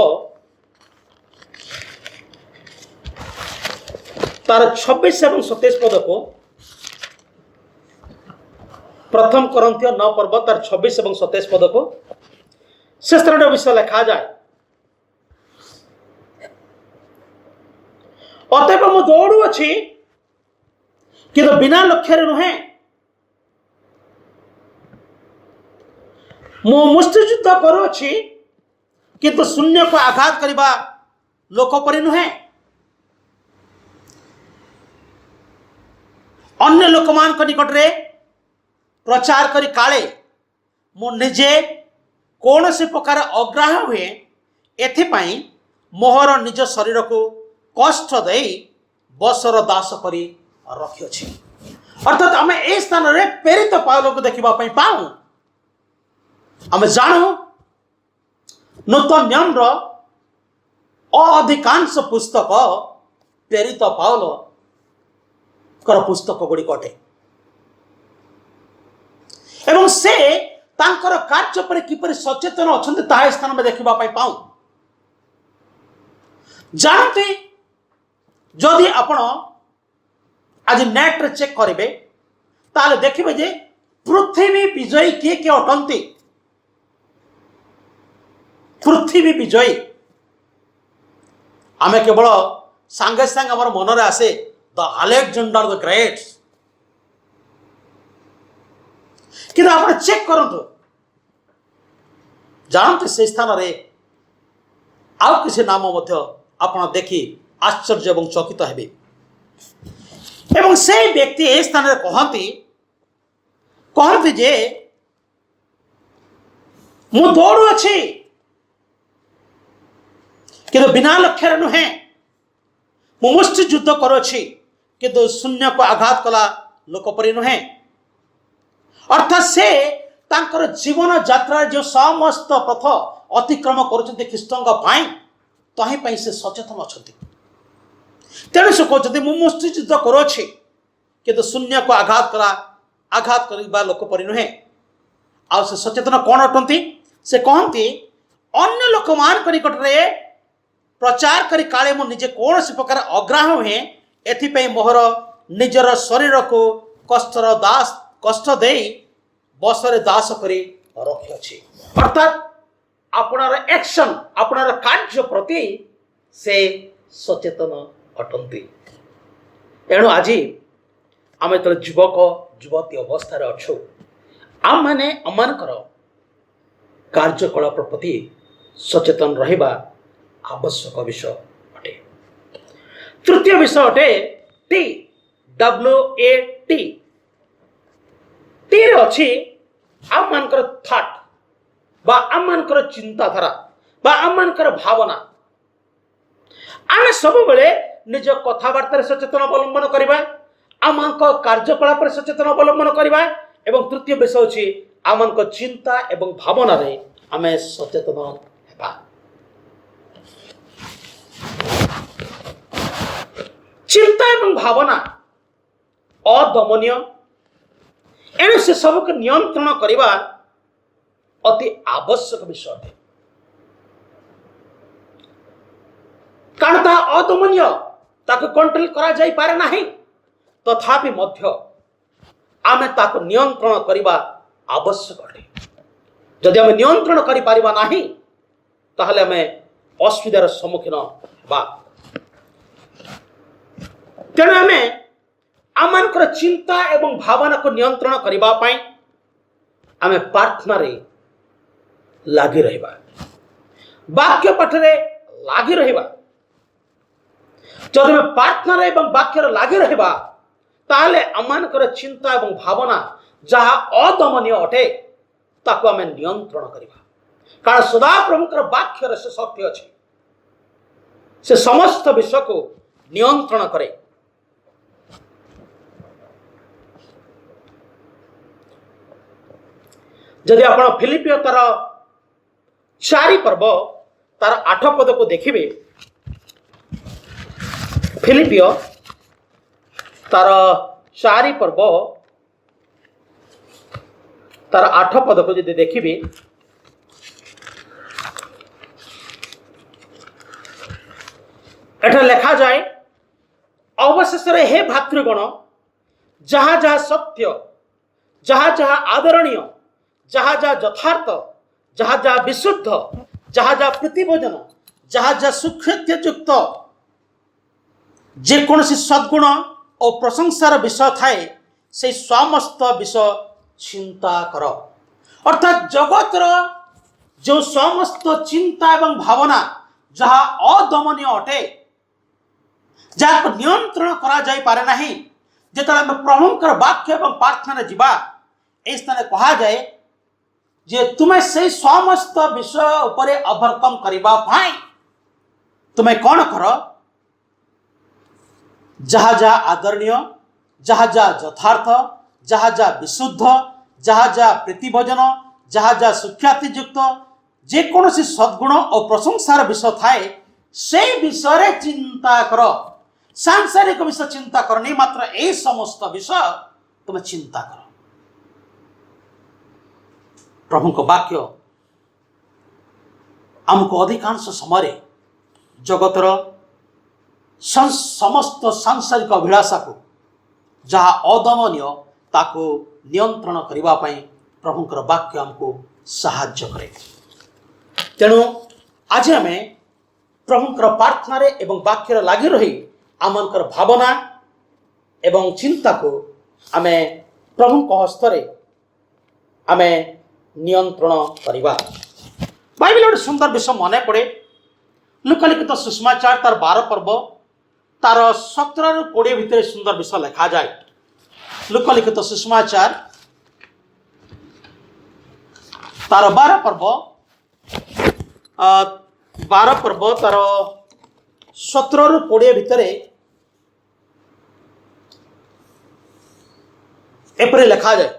तार 26 एवं 27 पद को प्रथम करंथ्य 9 पर्व तार 26 एवं 27 पद को से स्थान विषय लिखा जाए अतएव मु दौड़ू अच्छी कि तो बिना लक्ष्य नुहे मु मुष्टियुद्ध करुछि किंतु शून्य को आघात करने लोक परि नुहे अन्य लोक मान निकट रे प्रचार करी काले मु निजे कौन से प्रकार अग्राह्य हुए एथिपाई मोहर निज शरीर को कष्ट दे बसर दास करी रखिछि। अर्थात आम ए स्थान रे प्रेरित पाउल को देखा पाऊँ आम जानू नूतन नियम अधिकांश पुस्तक प्रेरित पाउल कर पुस्तक गुड़िक अटे एवं से तांकर कार्य पर किपरि सचेतन अछंती ताहा स्थान में देखा पाऊँ। जानते जदि आपण आज नेट रे चेक करेंगे ताले देखिए जे पृथ्वी विजयी किए किए अटंती। पृथ्वी विजयी आमे केवल सांगे सांगे आमर मनरे आसे द अलेक्जेंडर द ग्रेट, कि आप चेक करंतु जानते से स्थान रे आउ किसी नाम मध्य आपण देखी आश्चर्य एवं चकित हेबे। एवं से व्यक्ति ए स्थान रे कहती जे मु दौड़ू अच्छी किंतु बिना लक्ष्य नुहे, मु मुष्टि युद्ध करुछि किंतु शून्य को आघात कला लोक परि नुहे। अर्थात से तांकर जीवन यात्रा जो समस्त पथ अतिक्रम करुछन्ति ख्रीष्टଙ୍କ ପାଇଁ तहि ପାଇଁ से सचेतन अछन्ति। तेणु से कहते मु मुष्टि युद्ध करुछि किंतु शून्य को आघात करबा लोक परि नुहे। आ से सचेतन कौन अटंती? से कहती अन्य लोक मान निकट रे प्रचार करी काले मु निजे कौन सी प्रकार अग्राह हुए एथिपई मोहर निजर शरीर को कष्ट दे बसरे दास करी रखी। अर्थात आपणार एक्शन आपणार कार्य प्रति से सचेतन अटंती। एणु आज आम तो युवक युवती अवस्था अच्छु आम मैंने अमानकर कार्यकलाप प्रति सचेतन रहिबा आवश्यक विषय अटे। तृतीय विषय अटे टी WAT। टी रे अछि आम मानकर थॉट बा आम मानकर चिंताधारा बा आम मानकर भावना। आमे सब बेले निज कथाबार्ता सचेतन अवलंबन करबा, आम कार्यकलाप सचेतन अवलंबन करबा एवं तृतीय विषय अछि आम चिंता एवं भावना रे आमे सचेतन हेबा। चिंता एवं भावना अदमनीय, एणु से सबको नियंत्रण करवा अति आवश्यक विषय है। कारण ता अदमनीय ताको कंट्रोल करा जाई पारे नाही, तथापि मध्य आमे ताको नियंत्रण करवा आवश्यक है। जदि आमे नियंत्रण करि पारिबा नाही ताहले आमे असुविधार सम्मुखीन हेबा। तेणु आमे आमनकर चिंता एवं भावना को नियंत्रण करबा पाई आमे प्रार्थना रे लागी रहिबा, वाक्य पाठ रे लागी रहिबा। जदि आमे प्रार्थना रे एवं वाक्य रे लागी रहिबा ताले आमनकर चिंता एवं भावना जहा अदमनीय अटे ताको आमे नियंत्रण करबा। कारण सदा प्रभुकर वाक्य रे से शक्ति अछि, से समस्त विषय को नियंत्रण करे। जदि आप फिलिपियो तार 4 पर्व तार 8 पद को देखिए, फिलिपियो तार 4 पर्व तार 8 पद को यदि देखिए, एटा लिखा जाए अवशेष हे भातृगण जहाँ जहाँ सत्य, जहाँ जहाँ आदरणीय, जहाँ जहाँ यथार्थ, जहाँ जहाँ विशुद्ध, जहाँ जहाँ प्रीतिभोजन, जहाँ जहाँ सुकृत्य युक्त जेकोसी सद्गुण और प्रशंसार विषय थाए से समस्त विषय चिंता कर। अर्थात जगतर जो समस्त चिंता एवं भावना जहाँ अदमनीय अटे, जहाँ नियंत्रण करा जाई पारे नाही, जेतले प्रभुंकर वाक्य एवं प्रार्थना जीवा ए स्थान कहा जाए जे तुम्हें से समस्त विषय उपरे ओवरकम करबा भाई तुम्हें कौन कर, जहाँ जहाँ आदरणीय, जहाँ जहाँ यथार्थ, जहाँ जहाँ विशुद्ध, जहाँ जहाँ प्रीतिभोजन, जहाँ जहाँ सुख्याति युक्त जेकोसी सद्गुण और प्रशंसार विषय थाए से विषय चिंता कर। सांसारिक विषय चिंता करनी, मात्र ए समस्त विषय तुम्हें चिंता कर। प्रभु को वाक्य आमको अधिकांश समय जगतर समस्त सांसारिक अभिलाषा को जहाँ अदमनीय ताको नियंत्रण करने प्रभुंकर वाक्य आमको साहाय्य करे। तेणु आज आम प्रभुंकर प्रार्थना एवं वाक्य लगी रही आमकर भावना एवं चिंता को आम प्रभु हस्तरे आम नियंत्रण करवा। बाइबल गोटे सुंदर विषय मन पड़े लुकालिखित सुषमाचार तार 12 पर्व तार 17 ରୁ 20 भितर सुंदर विषय लिखा जाए। लुकालिखित सुषमाचार तार 12 पर्व तार 17 ରୁ 20 भितर एपरी लिखा जाए।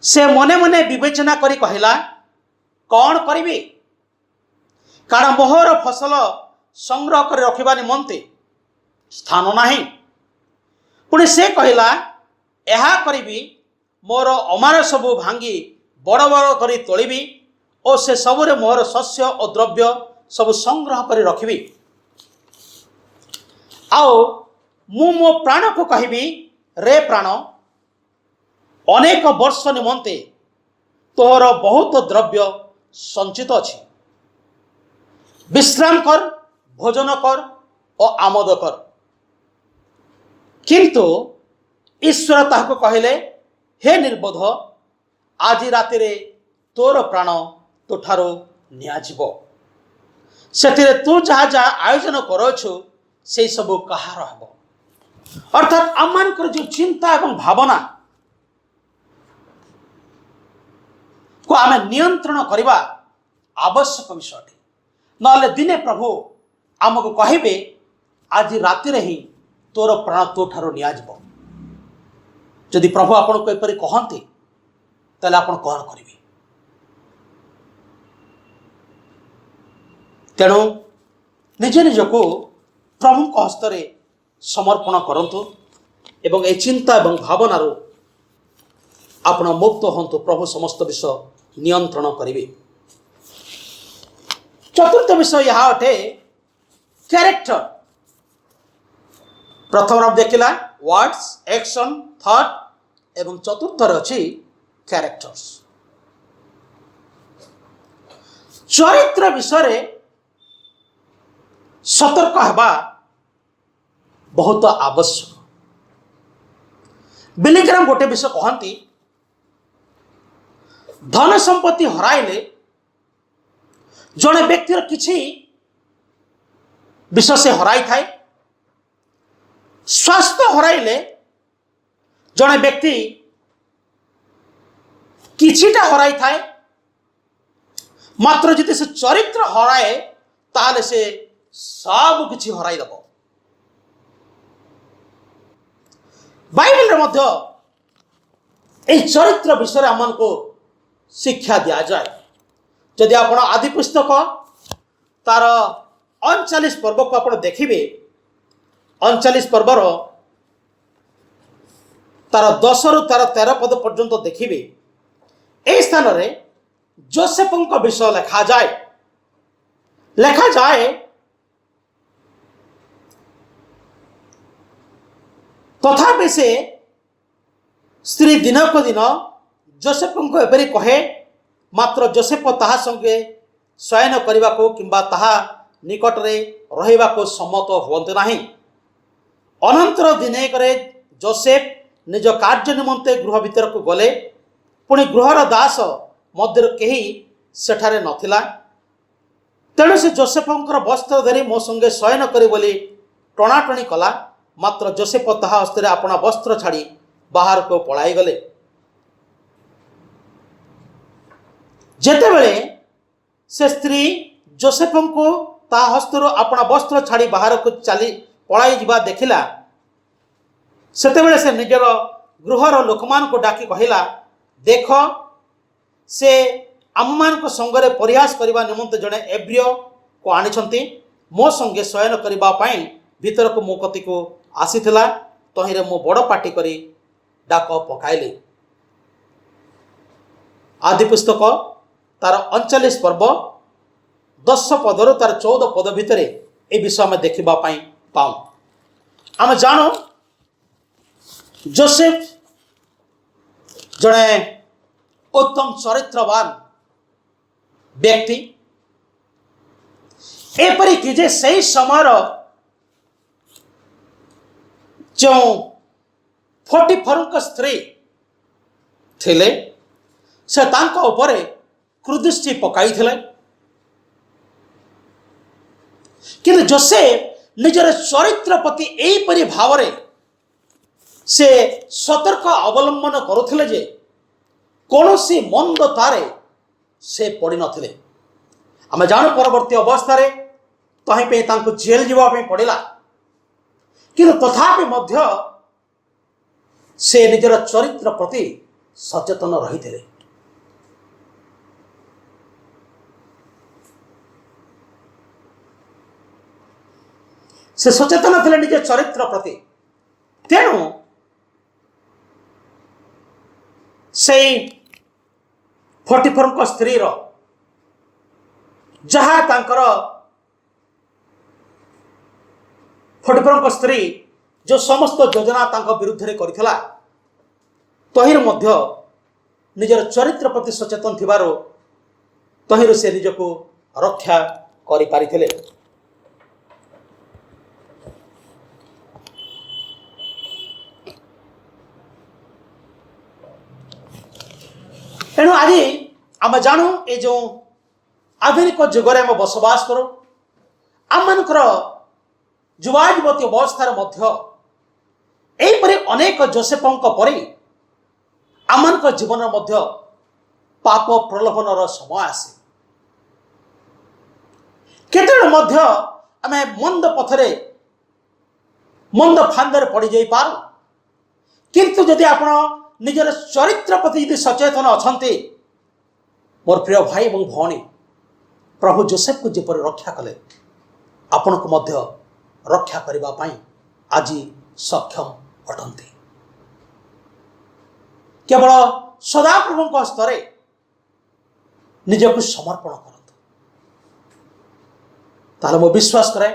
से मने मने विवेचना करी कहला कौन करिबी, कारण मोहर फसल संग्रह कर रखिबा निमंते स्थान नाही। पुणी से कहला एहा करिबी, मोर अमार सबु भांगी बड़ बड़ करी तोलिबी और से सबुरे मोर शस्य और द्रव्य सब संग्रह करी रखिबी। आओ मु मो प्राण को कहिबी, रे प्राण अनेक वर्ष निमंते तोहर बहुत द्रव्य संचित अछि, विश्राम कर, भोजन कर और आमोद कर। किंतु ईश्वर ताहाको कहले, हे निर्बोध, आज रातिरे तोर प्राण तोठारो नियाजिबो। सेतिरे तू जहाँ जहाँ आयोजन करोछु से सब कहार हबो। अर्थात आममानकर जो चिंता एवं भावना को आम नियंत्रण करवा आवश्यक विषय। नले दिने प्रभु आमको कहे आज राति ही तोर प्राण तो ठारो नियाजिबो। जदि प्रभु आपन को एपरि कहते ताले आपन कौन करिवे? तेणु निज निज को प्रभु को हस्तरे समर्पण करंतु एवं ए चिंता एवं भावनार आपण मुक्त हंतु। प्रभु समस्त विषय नियंत्रण करिवे। चतुर्थ विषय यह अटे कैरेक्टर। प्रथम हम देखिला वर्ड्स, एक्शन, थॉट एवं चतुर्थ अछि कैरेक्टर्स। चरित्र विषय सतर्क हवा बहुत आवश्यक। बिलिग्राम गोटे विषय कहती, धन संपत्ति हराइले जड़े व्यक्तिर किछि विषय से हराई थाए, स्वास्थ्य हराइले जड़े व्यक्ति किछिटा हराई थाए, मात्र जदि से चरित्र हराए ताले से सब किछि हराई दबो। बाइबल रे मध्य ए चरित्र विषय आमन को शिक्षा दिया जाए। जदि आपण आदि पुस्तक तार 39 पर्व को आपण देखिबे, 39 पर्वर तार 10 रु तार 13 पद पर्यंत देखिबे। ए स्थान रे जोसेफଙ୍କ विषय लिखा जाए तथापि से स्त्री दिन को दिन जोसेफଙ୍କୁ एपरि कहे, मात्र जोसेफ ताहा संगे शयन करने को किंबा ताहा निकट रे रहिबा को सम्मत हुअन्ते नाही। अनंतर दिने करे जोसेफ निज कार्य निमंते गृह भीतर को गले। पुणी गृहर दास मध्य केही सेठारे नथिला। तेणु से जोसेफଙ୍କର वस्त्र धरी मो संगे शयन करी बोली टणाटणी कला। मात्र जोसेफ ताहा हस्ते अपना वस्त्र छाड़ी बाहर को पलाई गले। जेतेबेले से स्त्री जोसेफଙ୍କୁ ता हस्तर अपना वस्त्र छाड़ी बाहर को चली पलाई जिबा देखिला, सेतेबेले से निजर गृहर लोकमान को डाकी कहिला, देख से आममान को संगरे प्रयास करबा निमंते जड़े एब्रिय को आनिछंती, मो संगे शयन करबा पाई भीतर को मो कति को आसीथिला। तहिरे मो बड़ पाटी करी डाक पकाइली। आदि पुस्तक तार 39 पर्व 10 पदर तार 14 पद भितर ए विषय में देखा पाऊँ। आम जाणु जोसेफ जड़े उत्तम चरित्रवान व्यक्ति एपरिक जे सही समय जो 44 स्त्री थिले से तांको उपरे कुदृष्टि पकाई थिले किंतु जोसेफ निजर चरित्र प्रति एपरि भाव से सतर्क अवलंबन करुथिले जे कौनसी मंद तारे से पड़ी नथिले। आम जाणु परवर्ती अवस्था तहीं तांको जेल जीवाई पड़ा किंतु तथापि मध्य से निजर चरित्र प्रति सचेतन रही थे। से सचेतन थे निज चरित्र प्रति तेणु से 44 स्त्री जहाँ तांकर 44 स्त्री जो समस्त योजना तांको विरुद्ध रे करिथिला तहिर मध्य निजर चरित्र प्रति सचेतन थिबारो तहिर से निजको रक्षा करि पारिथिले। तेणु आज आम जानू ये जो आधुनिक जुगरे आम बसवास करूँ आम मानकर युवा युवती अवस्थार मध्य एपरि अनेक जोसेफों परि आम जीवन मध्य पाप प्रलोभन समय आसे केतବେଳେ मध्य आम मंद पथरे मंद फांदे पड़ जाई पार किंतु जदि आपण निजर चरित्र प्रति यदि सचेतन अछंती मोर प्रिय भाई और भौणी प्रभु जोसेफ को जेपरि रक्षा कले आपण को मध्य रक्षा करबा पाई आज सक्षम अटंती। केवल सदाप्रभु स्तर निजक समर्पण करतु ताले मो विश्वास करे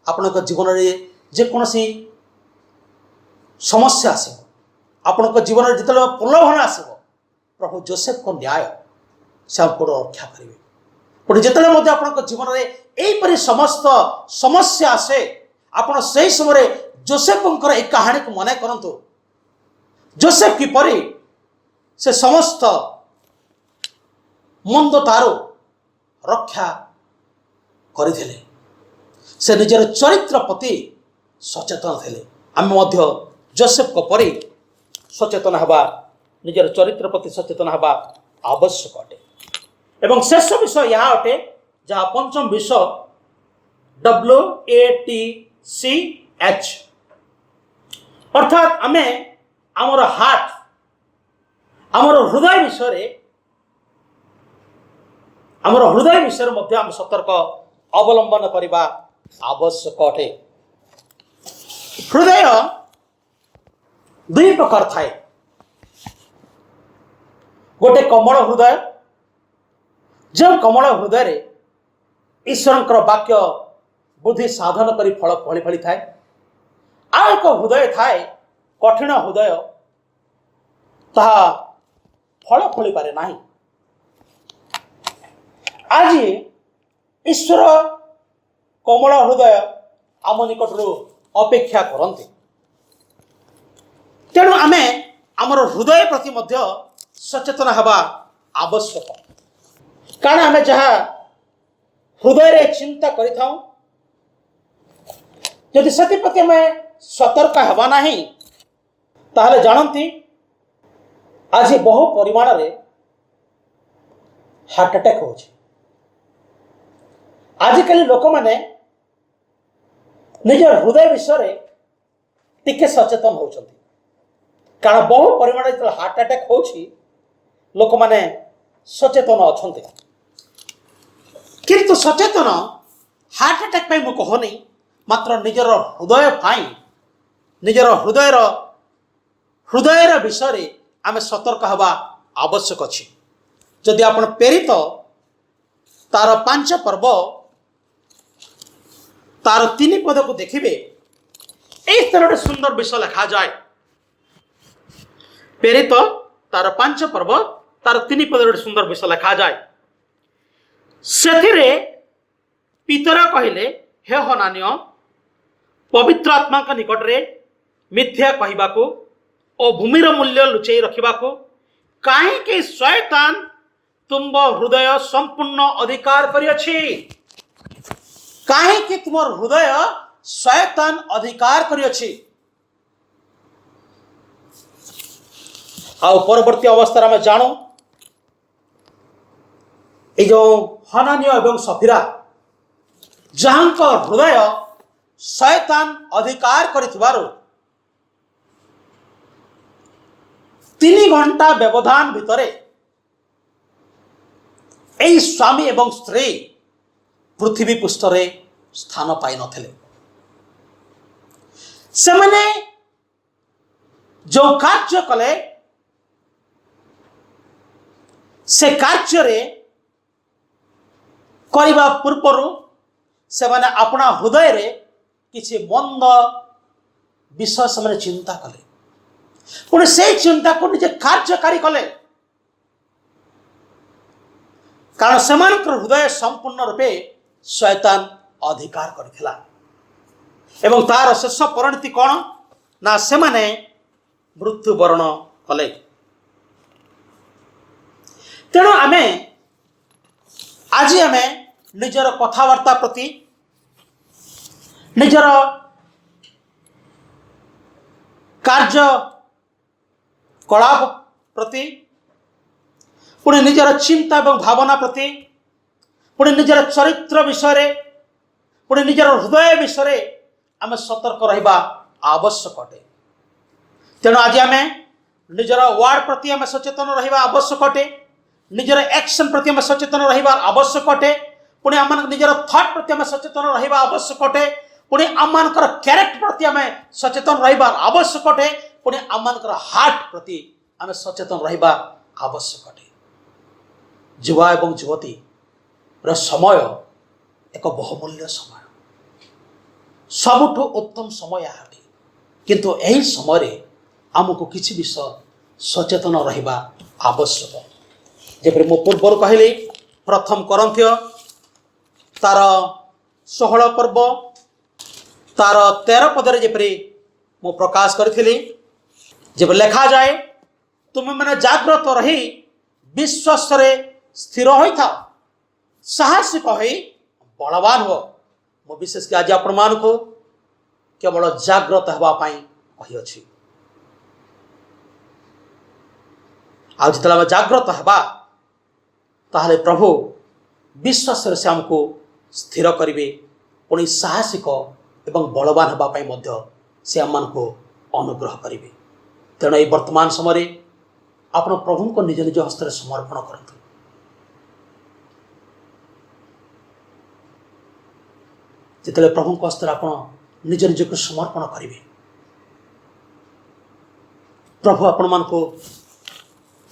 आपण जीवन में जेकोसी समस्या आसो आपण जीवन में जिते प्रलोभन आसो प्रभु जोसेफ को न्याय से आपको रक्षा करेंगे पुणी जिते आप जीवन में यहीपरि समस्त समस्या आसे आपण से समय जोसेफर एक कहानी को मन करंतु जोसेफ किपरि से समस्त मंद तारो रक्षा करथिले से निजर चरित्र प्रति सचेतन थे। आम जोसेफ को परि सचेतन हवा निजर चरित्र प्रति सचेतन हवा आवश्यक अटे। एवं शेष विषय यह अटे जहाँ पंचम विषय WATCH अर्थात आमे आमर हार्ट आमर हृदय विषय मध्य आम सतर्क अवलंबन करने आवश्यक अटे। हृदय दुई प्रकार थाए गोटे कमल हृदय जो कमल हृदय रे ईश्वर वाक्य बुद्धि साधन करी फल फली फली थाए आ एक हृदय थाए कठिन हृदय ताहा फल फली पारे नाही। आज ईश्वर कमल हृदय आम निकट अपेक्षा करते तेणु आमे आमर हृदय प्रति मध्य सचेतन हवा आवश्यक कारण आमे जहाँ हृदय रे चिंता करिथाउ यदि सती प्रति आमे सतर्क हवा नाही ताहले जानती आज बहु परिमाण रे हार्ट अटैक हो आजिकल लोक माने निज हृदय विषय टिके सचेतन होचंती कारण बहु परिमाण जो हार्ट अटैक हो लोक माने सचेतन अछंती किंतु सचेतन हार्ट अटैक पाई मु कहनी मात्र निजर हृदय पाई निजर हृदय विषय आमे सतर्क हवा आवश्यक अछि। जदि आपण प्रेरित तार 5 पर्व तार 3 पद को देखिबे ए ତାର ଗୋଟେ ସୁନ୍ଦର ବିଷୟ ଲେଖାଯାଏ। ପ୍ରେରିତ ତାର 5 ପର୍ବ ତାର 3 ପଦରେ ଗୋଟେ ସୁନ୍ଦର ବିଷୟ ଲେଖାଯାଏ। ସେଥିରେ ପିତର କହିଲେ, ହେ ହନାନ୍ୟ, ପବିତ୍ର ଆତ୍ମାଙ୍କ ନିକଟରେ ମିଥ୍ୟା କହିବାକୁ ଓ ଭୂମିର ମୂଲ୍ୟ ଲୁଚେଇ ରଖିବାକୁ କାହିଁକି ଶୟତାନ ତୁମ ହୃଦୟ ସମ୍ପୂର୍ଣ୍ଣ ଅଧିକାର କରିଅଛି? କାହିଁକି ତୁମର ହୃଦୟ ଶୟତାନ ଅଧିକାର କରିଅଛି? ଆଉ ପରବର୍ତ୍ତୀ ଅବସ୍ଥାରେ ଆମେ ଜାଣୁ এই যে হনানীয় এবং সফিরা যাহাଙ୍କ হৃদয় শয়তান অধিকার করিଥିବାରୁ 3 ঘণ্টা ব্যবধান ভিতরে এই স্বামী এবং স্ত্রী পৃথিবী পৃষ্ঠরে স্থান পাই নথিলে। সেমানে যে কার্য কলে সে কার্যরে କରିବା ପୂର୍ବରୁ ସେମାନେ ଆପଣା ହୃଦୟରେ କିଛି ମନ୍ଦ ବିଷୟ ସେମାନେ ଚିନ୍ତା କଲେ, ପୁଣି ସେଇ ଚିନ୍ତାକୁ ନିଜେ କାର୍ଯ୍ୟକାରୀ କଲେ। କାରଣ ସେମାନଙ୍କର ହୃଦୟ ସମ୍ପୂର୍ଣ୍ଣ ରୂପେ ଶୟତାନ ଅଧିକାର କରିଥିଲା। ଏବଂ ତାର ଶେଷ ପରିଣତି କ'ଣ ନା ସେମାନେ ମୃତ୍ୟୁବରଣ କଲେ। ତେଣୁ ଆଜି ଆମେ ନିଜର କଥାବାର୍ତ୍ତା ପ୍ରତି, ନିଜର କାର୍ଯ୍ୟକଳାପ ପ୍ରତି, ପୁଣି ନିଜର ଚିନ୍ତା ଏବଂ ଭାବନା ପ୍ରତି, ପୁଣି ନିଜର ଚରିତ୍ର ବିଷୟରେ, ପୁଣି ନିଜର ହୃଦୟ ବିଷୟରେ ଆମେ ସତର୍କ ରହିବା ଆବଶ୍ୟକ ଅଟେ। ତେଣୁ ଆଜି ଆମେ ନିଜର ୱାର୍ଡ ପ୍ରତି ଆମେ ସଚେତନ ରହିବା ଆବଶ୍ୟକ ଅଟେ। ନିଜର ଆକ୍ସନ୍ ପ୍ରତି ଆମେ ସଚେତନ ରହିବା ଆବଶ୍ୟକ ଅଟେ। ପୁଣି ଆମମାନଙ୍କ ନିଜର ଥଟ୍ ପ୍ରତି ଆମେ ସଚେତନ ରହିବା ଆବଶ୍ୟକ ଅଟେ। ପୁଣି ଆମମାନଙ୍କର କ୍ୟାରେକ୍ଟର ପ୍ରତି ଆମେ ସଚେତନ ରହିବା ଆବଶ୍ୟକ ଅଟେ। ପୁଣି ଆମମାନଙ୍କର ହାର୍ଟ ପ୍ରତି ଆମେ ସଚେତନ ରହିବା ଆବଶ୍ୟକ ଅଟେ। ଯୁବା ଏବଂ ଯୁବତୀର ସମୟ ଏକ ବହୁମୂଲ୍ୟ ସମୟ, ସବୁଠୁ ଉତ୍ତମ ସମୟ ଏହା ଅଟେ। କିନ୍ତୁ ଏହି ସମୟରେ ଆମକୁ କିଛି ବିଷୟ ସଚେତନ ରହିବା ଆବଶ୍ୟକ। ଯେପରି ମୁଁ ପୂର୍ବରୁ କହିଲି, ପ୍ରଥମ କରନ୍ଥୀୟ ତାର 16 ପର୍ବ ତାର 13 ପଦରେ ଯେପରି ମୁଁ ପ୍ରକାଶ କରିଥିଲି, ଯେପରି ଲେଖାଯାଏ, ତୁମେମାନେ ଜାଗ୍ରତ ରହି ବିଶ୍ୱାସରେ ସ୍ଥିର ହୋଇଥାଅ, ସାହସିକ ହୋଇ ବଳବାନ ହୁଅ। ମୁଁ ବିଶେଷ କରି ଆଜି ଆପଣମାନଙ୍କୁ କେବଳ ଜାଗ୍ରତ ହେବା ପାଇଁ କହିଅଛି। ଆଉ ଯେତେବେଳେ ଆମେ ଜାଗ୍ରତ ହେବା, ତାହେଲେ ପ୍ରଭୁ ବିଶ୍ୱାସରେ ସେ ଆମକୁ ସ୍ଥିର କରିବେ, ପୁଣି ସାହସିକ ଏବଂ ବଳବାନ ହେବା ପାଇଁ ମଧ୍ୟ ସେ ଆମମାନଙ୍କୁ ଅନୁଗ୍ରହ କରିବେ। ତେଣୁ ଏହି ବର୍ତ୍ତମାନ ସମୟରେ ଆପଣ ପ୍ରଭୁଙ୍କୁ ନିଜ ନିଜ ହସ୍ତରେ ସମର୍ପଣ କରନ୍ତୁ। ଯେତେବେଳେ ପ୍ରଭୁଙ୍କ ହସ୍ତରେ ଆପଣ ନିଜ ନିଜକୁ ସମର୍ପଣ କରିବେ, ପ୍ରଭୁ ଆପଣମାନଙ୍କୁ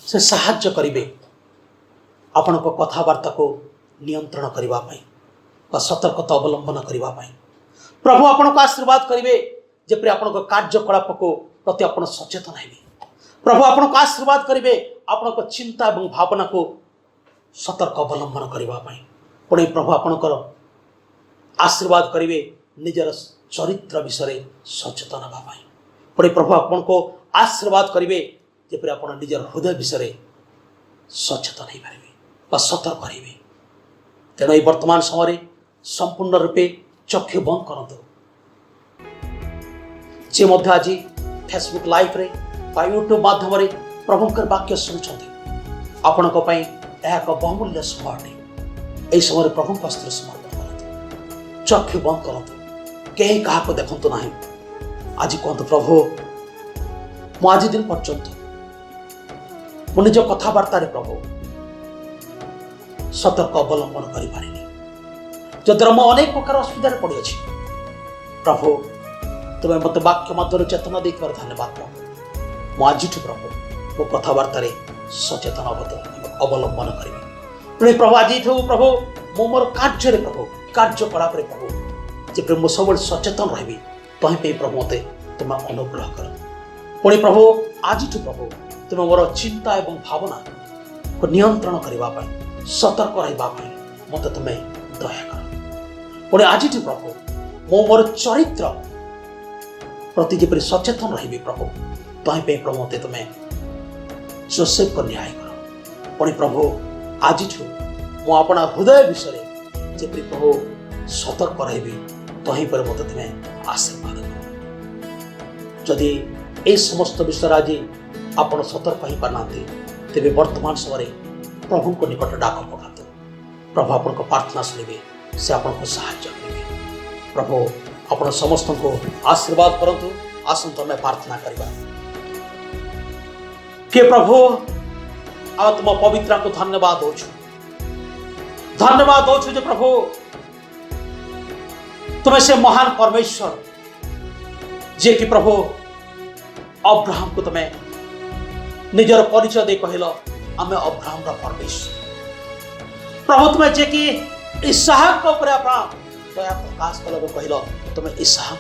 ସେ ସାହାଯ୍ୟ କରିବେ ଆପଣଙ୍କ କଥାବାର୍ତ୍ତାକୁ ନିୟନ୍ତ୍ରଣ କରିବା ପାଇଁ ବା ସତର୍କତା ଅବଲମ୍ବନ କରିବା ପାଇଁ। ପ୍ରଭୁ ଆପଣଙ୍କୁ ଆଶୀର୍ବାଦ କରିବେ, ଯେପରି ଆପଣଙ୍କ କାର୍ଯ୍ୟକଳାପକୁ ପ୍ରତି ଆପଣ ସଚେତନ ହେବେ। ପ୍ରଭୁ ଆପଣଙ୍କୁ ଆଶୀର୍ବାଦ କରିବେ ଆପଣଙ୍କ ଚିନ୍ତା ଏବଂ ଭାବନାକୁ ସତର୍କ ଅବଲମ୍ବନ କରିବା ପାଇଁ। ପୁଣି ପ୍ରଭୁ ଆପଣଙ୍କର ଆଶୀର୍ବାଦ କରିବେ ନିଜର ଚରିତ୍ର ବିଷୟରେ ସଚେତନ ହେବା ପାଇଁ। ପୁଣି ପ୍ରଭୁ ଆପଣଙ୍କୁ ଆଶୀର୍ବାଦ କରିବେ ଯେପରି ଆପଣ ନିଜର ହୃଦୟ ବିଷୟରେ ସଚେତନ ହେଇପାରିବେ ବା ସତର୍କ ରହିବେ। ତେଣୁ ଏହି ବର୍ତ୍ତମାନ ସମୟରେ ସମ୍ପୂର୍ଣ୍ଣ ରୂପେ ଚକ୍ଷୁ ବନ୍ଦ କରନ୍ତୁ। ଯେ ମଧ୍ୟ ଆଜି ଫେସବୁକ୍ ଲାଇଭ୍ରେ ବା ୟୁଟ୍ୟୁବ୍ ମାଧ୍ୟମରେ ପ୍ରଭୁଙ୍କର ବାକ୍ୟ ଶୁଣୁଛନ୍ତି, ଆପଣଙ୍କ ପାଇଁ ଏହା ଏକ ବହୁମୂଲ୍ୟ ସମୟ ଅଟେ। ଏହି ସମୟରେ ପ୍ରଭୁଙ୍କ ହସ୍ତରେ ସମର୍ପଣ କରନ୍ତୁ, ଚକ୍ଷୁ ବନ୍ଦ କରନ୍ତୁ, କେହି କାହାକୁ ଦେଖନ୍ତୁ ନାହିଁ। ଆଜି କୁହନ୍ତୁ, ପ୍ରଭୁ ମୁଁ ଆଜି ଦିନ ପର୍ଯ୍ୟନ୍ତ ମୁଁ ନିଜ କଥାବାର୍ତ୍ତାରେ ପ୍ରଭୁ ସତର୍କ ଅବଲମ୍ବନ କରିପାରିନି, ଯଦ୍ୱାରା ମୁଁ ଅନେକ ପ୍ରକାର ଅସୁବିଧାରେ ପଡ଼ିଅଛି। ପ୍ରଭୁ ତୁମେ ମୋତେ ବାକ୍ୟ ମଧ୍ୟରେ ଚେତନା ଦେଇଥିବାର ଧନ୍ୟବାଦ ପ୍ରଭୁ। ମୁଁ ଆଜିଠୁ ପ୍ରଭୁ ମୋ କଥାବାର୍ତ୍ତାରେ ସଚେତନ ଅବଲମ୍ବନ କରିବି। ପୁଣି ପ୍ରଭୁ ଆଜିଠୁ ପ୍ରଭୁ ମୁଁ ମୋର କାର୍ଯ୍ୟରେ ପ୍ରଭୁ କାର୍ଯ୍ୟକଳାପରେ ପ୍ରଭୁ ଯେପରି ମୁଁ ସବୁବେଳେ ସଚେତନ ରହିବି, ତହିଁ ପାଇଁ ପ୍ରଭୁ ମୋତେ तुम्हें अनुग्रह कर। पुणी प्रभु आज प्रभु तुम्हें मोर चिंता एवं भावना को नियंत्रण करने सतर्क रहा मत तुम्हें दया कर। पुणी आज प्रभु मो मोर चरित्र प्रति जपरी सचेतन रही प्रभु तहीं प्रभु मत तुम्हें जोसेफ को न्याय कर। पुणी प्रभु आज मु अपना हृदय विषय जपरी प्रभु सतर्क रही तहीं पर मत तुम्हें आशीर्वाद कर। जदि ये समस्त विषय आज आपण सतर्क हो पाना तेरे वर्तमान समय प्रभु को निकट डाक पकातु। प्रभु आपण को प्रार्थना शुणवे से आपन को साहाय्य करेंगे। प्रभु आपण समस्त को आशीर्वाद करंतु। आसंत में प्रार्थना करवा के प्रभु आ तुम पवित्र को धन्यवाद दो जो प्रभु तुम्हें से महान परमेश्वर जे कि प्रभु अब्राहम को तुम्हें निजर परिचय दे कहल आम अब्राहम परमेश्वर। प्रभु तुम्हें जे कि इसहाक दया प्रकाश कल कहल तुम्हें इसहाक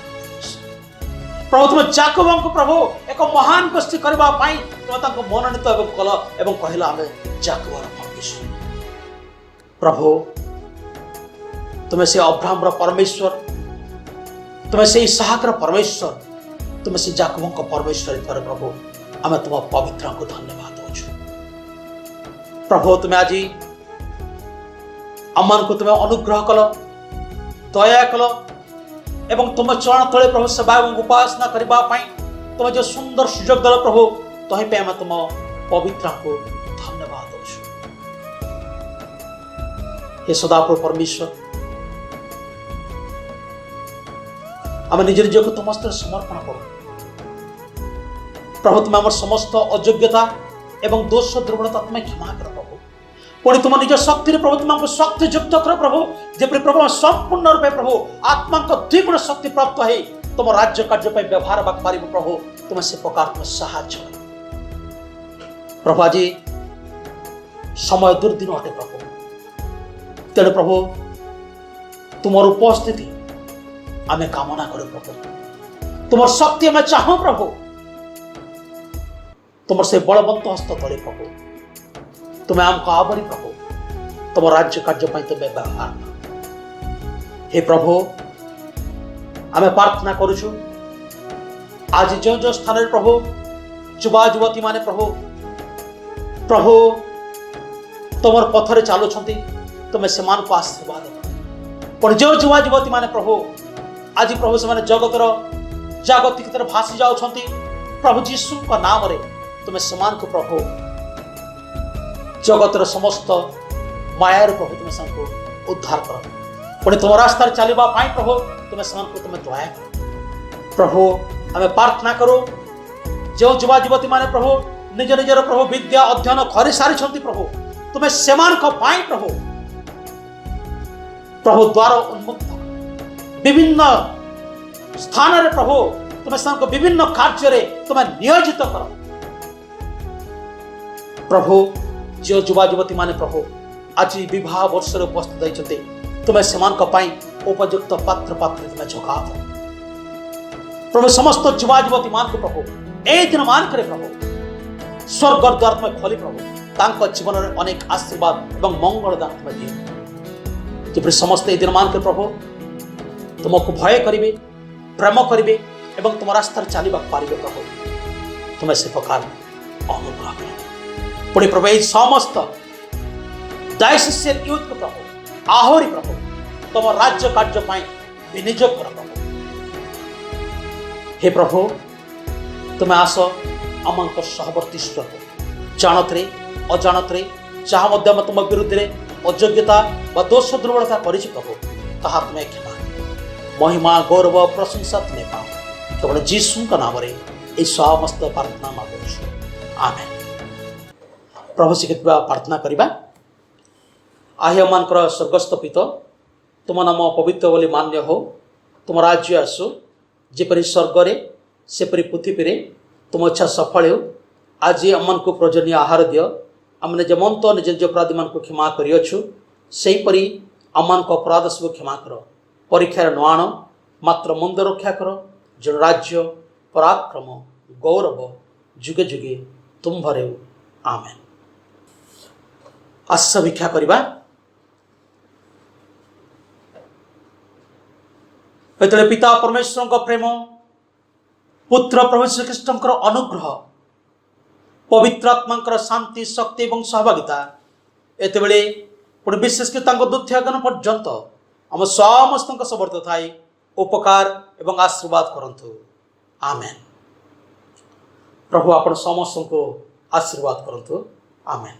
प्रभु तुम्हें जाकोब को प्रभु एक महान गोष्ठी करने तुम्हें मनोनीत कल एवं कहल आम जाकोब परमेश्वर। प्रभु तुम्हें से अब्राहम परमेश्वर तुम्हें से इसहाक परमेश्वर तुम्हें से जाकोब परमेश्वर प्रभु आम तुम पवित्र को धन्यवाद दो प्रभु। तुम्हें आज अम्मान को तुम्हें अनुग्रह कल दया कल एवं तुम चरण तले प्रभु सेवा एवं उपासना करने तुम्हें जो सुंदर सुजोग दल प्रभु तहीं पे आम तुम पवित्र को धन्यवाद दो। हे सदापुर परमेश्वर आम निज निज को तुम समर्पण करूँ प्रभु। तुम आम समस्त अयोग्यता एवं दोष दुर्बलता तुम्हें क्षमा कर प्रभु। पुणी तुम निज शक्ति प्रभु तुम शक्ति युक्त कर प्रभु जेपरी प्रभु संपूर्ण रूपे प्रभु आत्मा द्विगुण शक्ति प्राप्त है तुम राज्य कार्य व्यवहार पार प्रभु तुम से प्रकार तुम साहाय्य प्रभु। आज समय दुर्दिन अटे प्रभु तेणु प्रभु तुम उपस्थिति आम कामना करूँ प्रभु। तुम शक्ति आम चाहूँ प्रभु तुम से बलवंत हस्त तले प्रभु तुम्हें आमको आवरी प्रभु तुम राज्य कार्य तुम व्यवहार। हे प्रभु आम प्रार्थना करुछु आज जो जो स्थान प्रभु युवा युवती माने प्रभु प्रभु तुम पथरे चलुंट तुम्हें से आशीर्वाद पर जो युवा युवती माने प्रभु आज प्रभु से जगतर जागतिक भासी जाउछंती प्रभु जीशु का नाम रे तुम्हें समान को प्रभु जगतर समस्त मायार प्रभु तुम्हें सबको उद्धार कर पुणी तुम रास्ता चलवा प्रभु तुम्हें समान को तुम्हें दया कर प्रभु। आम प्रार्थना करो जो युवा युवती माने प्रभु निज निजर प्रभु विद्या अध्ययन कर सारी प्रभु तुम्हें समान प्रभु प्रभु द्वार उन्मुक्त विभिन्न स्थान प्रभु तुम्हें सबको विभिन्न कार्य तुम्हें नियोजित कर प्रभु। जो युवा युवती माने प्रभु आज विवाह वर्ष उपस्थित होती तुम्हें से उपयुक्त पात्र पात्र तुम्हें जगा प्रभु। समस्त युवा युवती मान को प्रभु ए दिन मान करे प्रभु स्वर्ग द्वार तुम्हें खोली प्रभु तांको जीवन में अनेक आशीर्वाद एवं मंगल दान तुम्हें दिए जब समस्त ए दिन मान कर प्रभु तुमको भय करेंगे प्रेम करेंगे एवं तुम रास्ता चलवा पारे प्रभु तुम्हें से प्रकार अनुग्रह कर पुणी प्रभु ये समस्त डायसिसियल यूथ को प्रभु आहरी प्रभु तुम राज्य कार्य विनियोग कर प्रभु। हे प्रभु तुम्हें आस आम सहवर्ती जानते अजाणते जहाँ तुम विरुद्ध अयोग्यता व दोष दुर्बलता कर प्रभु ताहा तुम्हें क्षमा महिमा गौरव प्रशंसा तुम्हें पाओ केवल जीशु का नाम रे ये समस्त प्रार्थना मांगु आमेन। प्रभु शिखित प्रार्थना करवा आहे मानकर स्वर्गस्थ पिता तुम नाम पवित्र बोली मान्य हो तुम राज्य आसु जेपरी स्वर्ग सेपरी पृथ्वी तुम इच्छा सफल हो आज अमन को प्रयोजनीय आहार दियो आमने जमंत निज निज अपराधी मान को क्षमा करियछु सेहीपरि अमन को अपराध सब क्षमा कर परीक्षार न आण मात्र मंद रक्षा कर जो राज्य पराक्रम गौरव जुगे जुगे तुम्भरे आमेन। आस भिक्षा करवा ये पिता परमेश्वर का प्रेम पुत्र प्रभु श्रीकृष्ण अनुग्रह पवित्र आत्मा शांति शक्ति और सहभागिता एत पुणी विशेषकर द्वितीयगण पर्यंत आम समस्त समर्थ थाई उपकार एवं आशीर्वाद करंतु आमेन। प्रभु आपण समस्त को आशीर्वाद करंतु आमेन।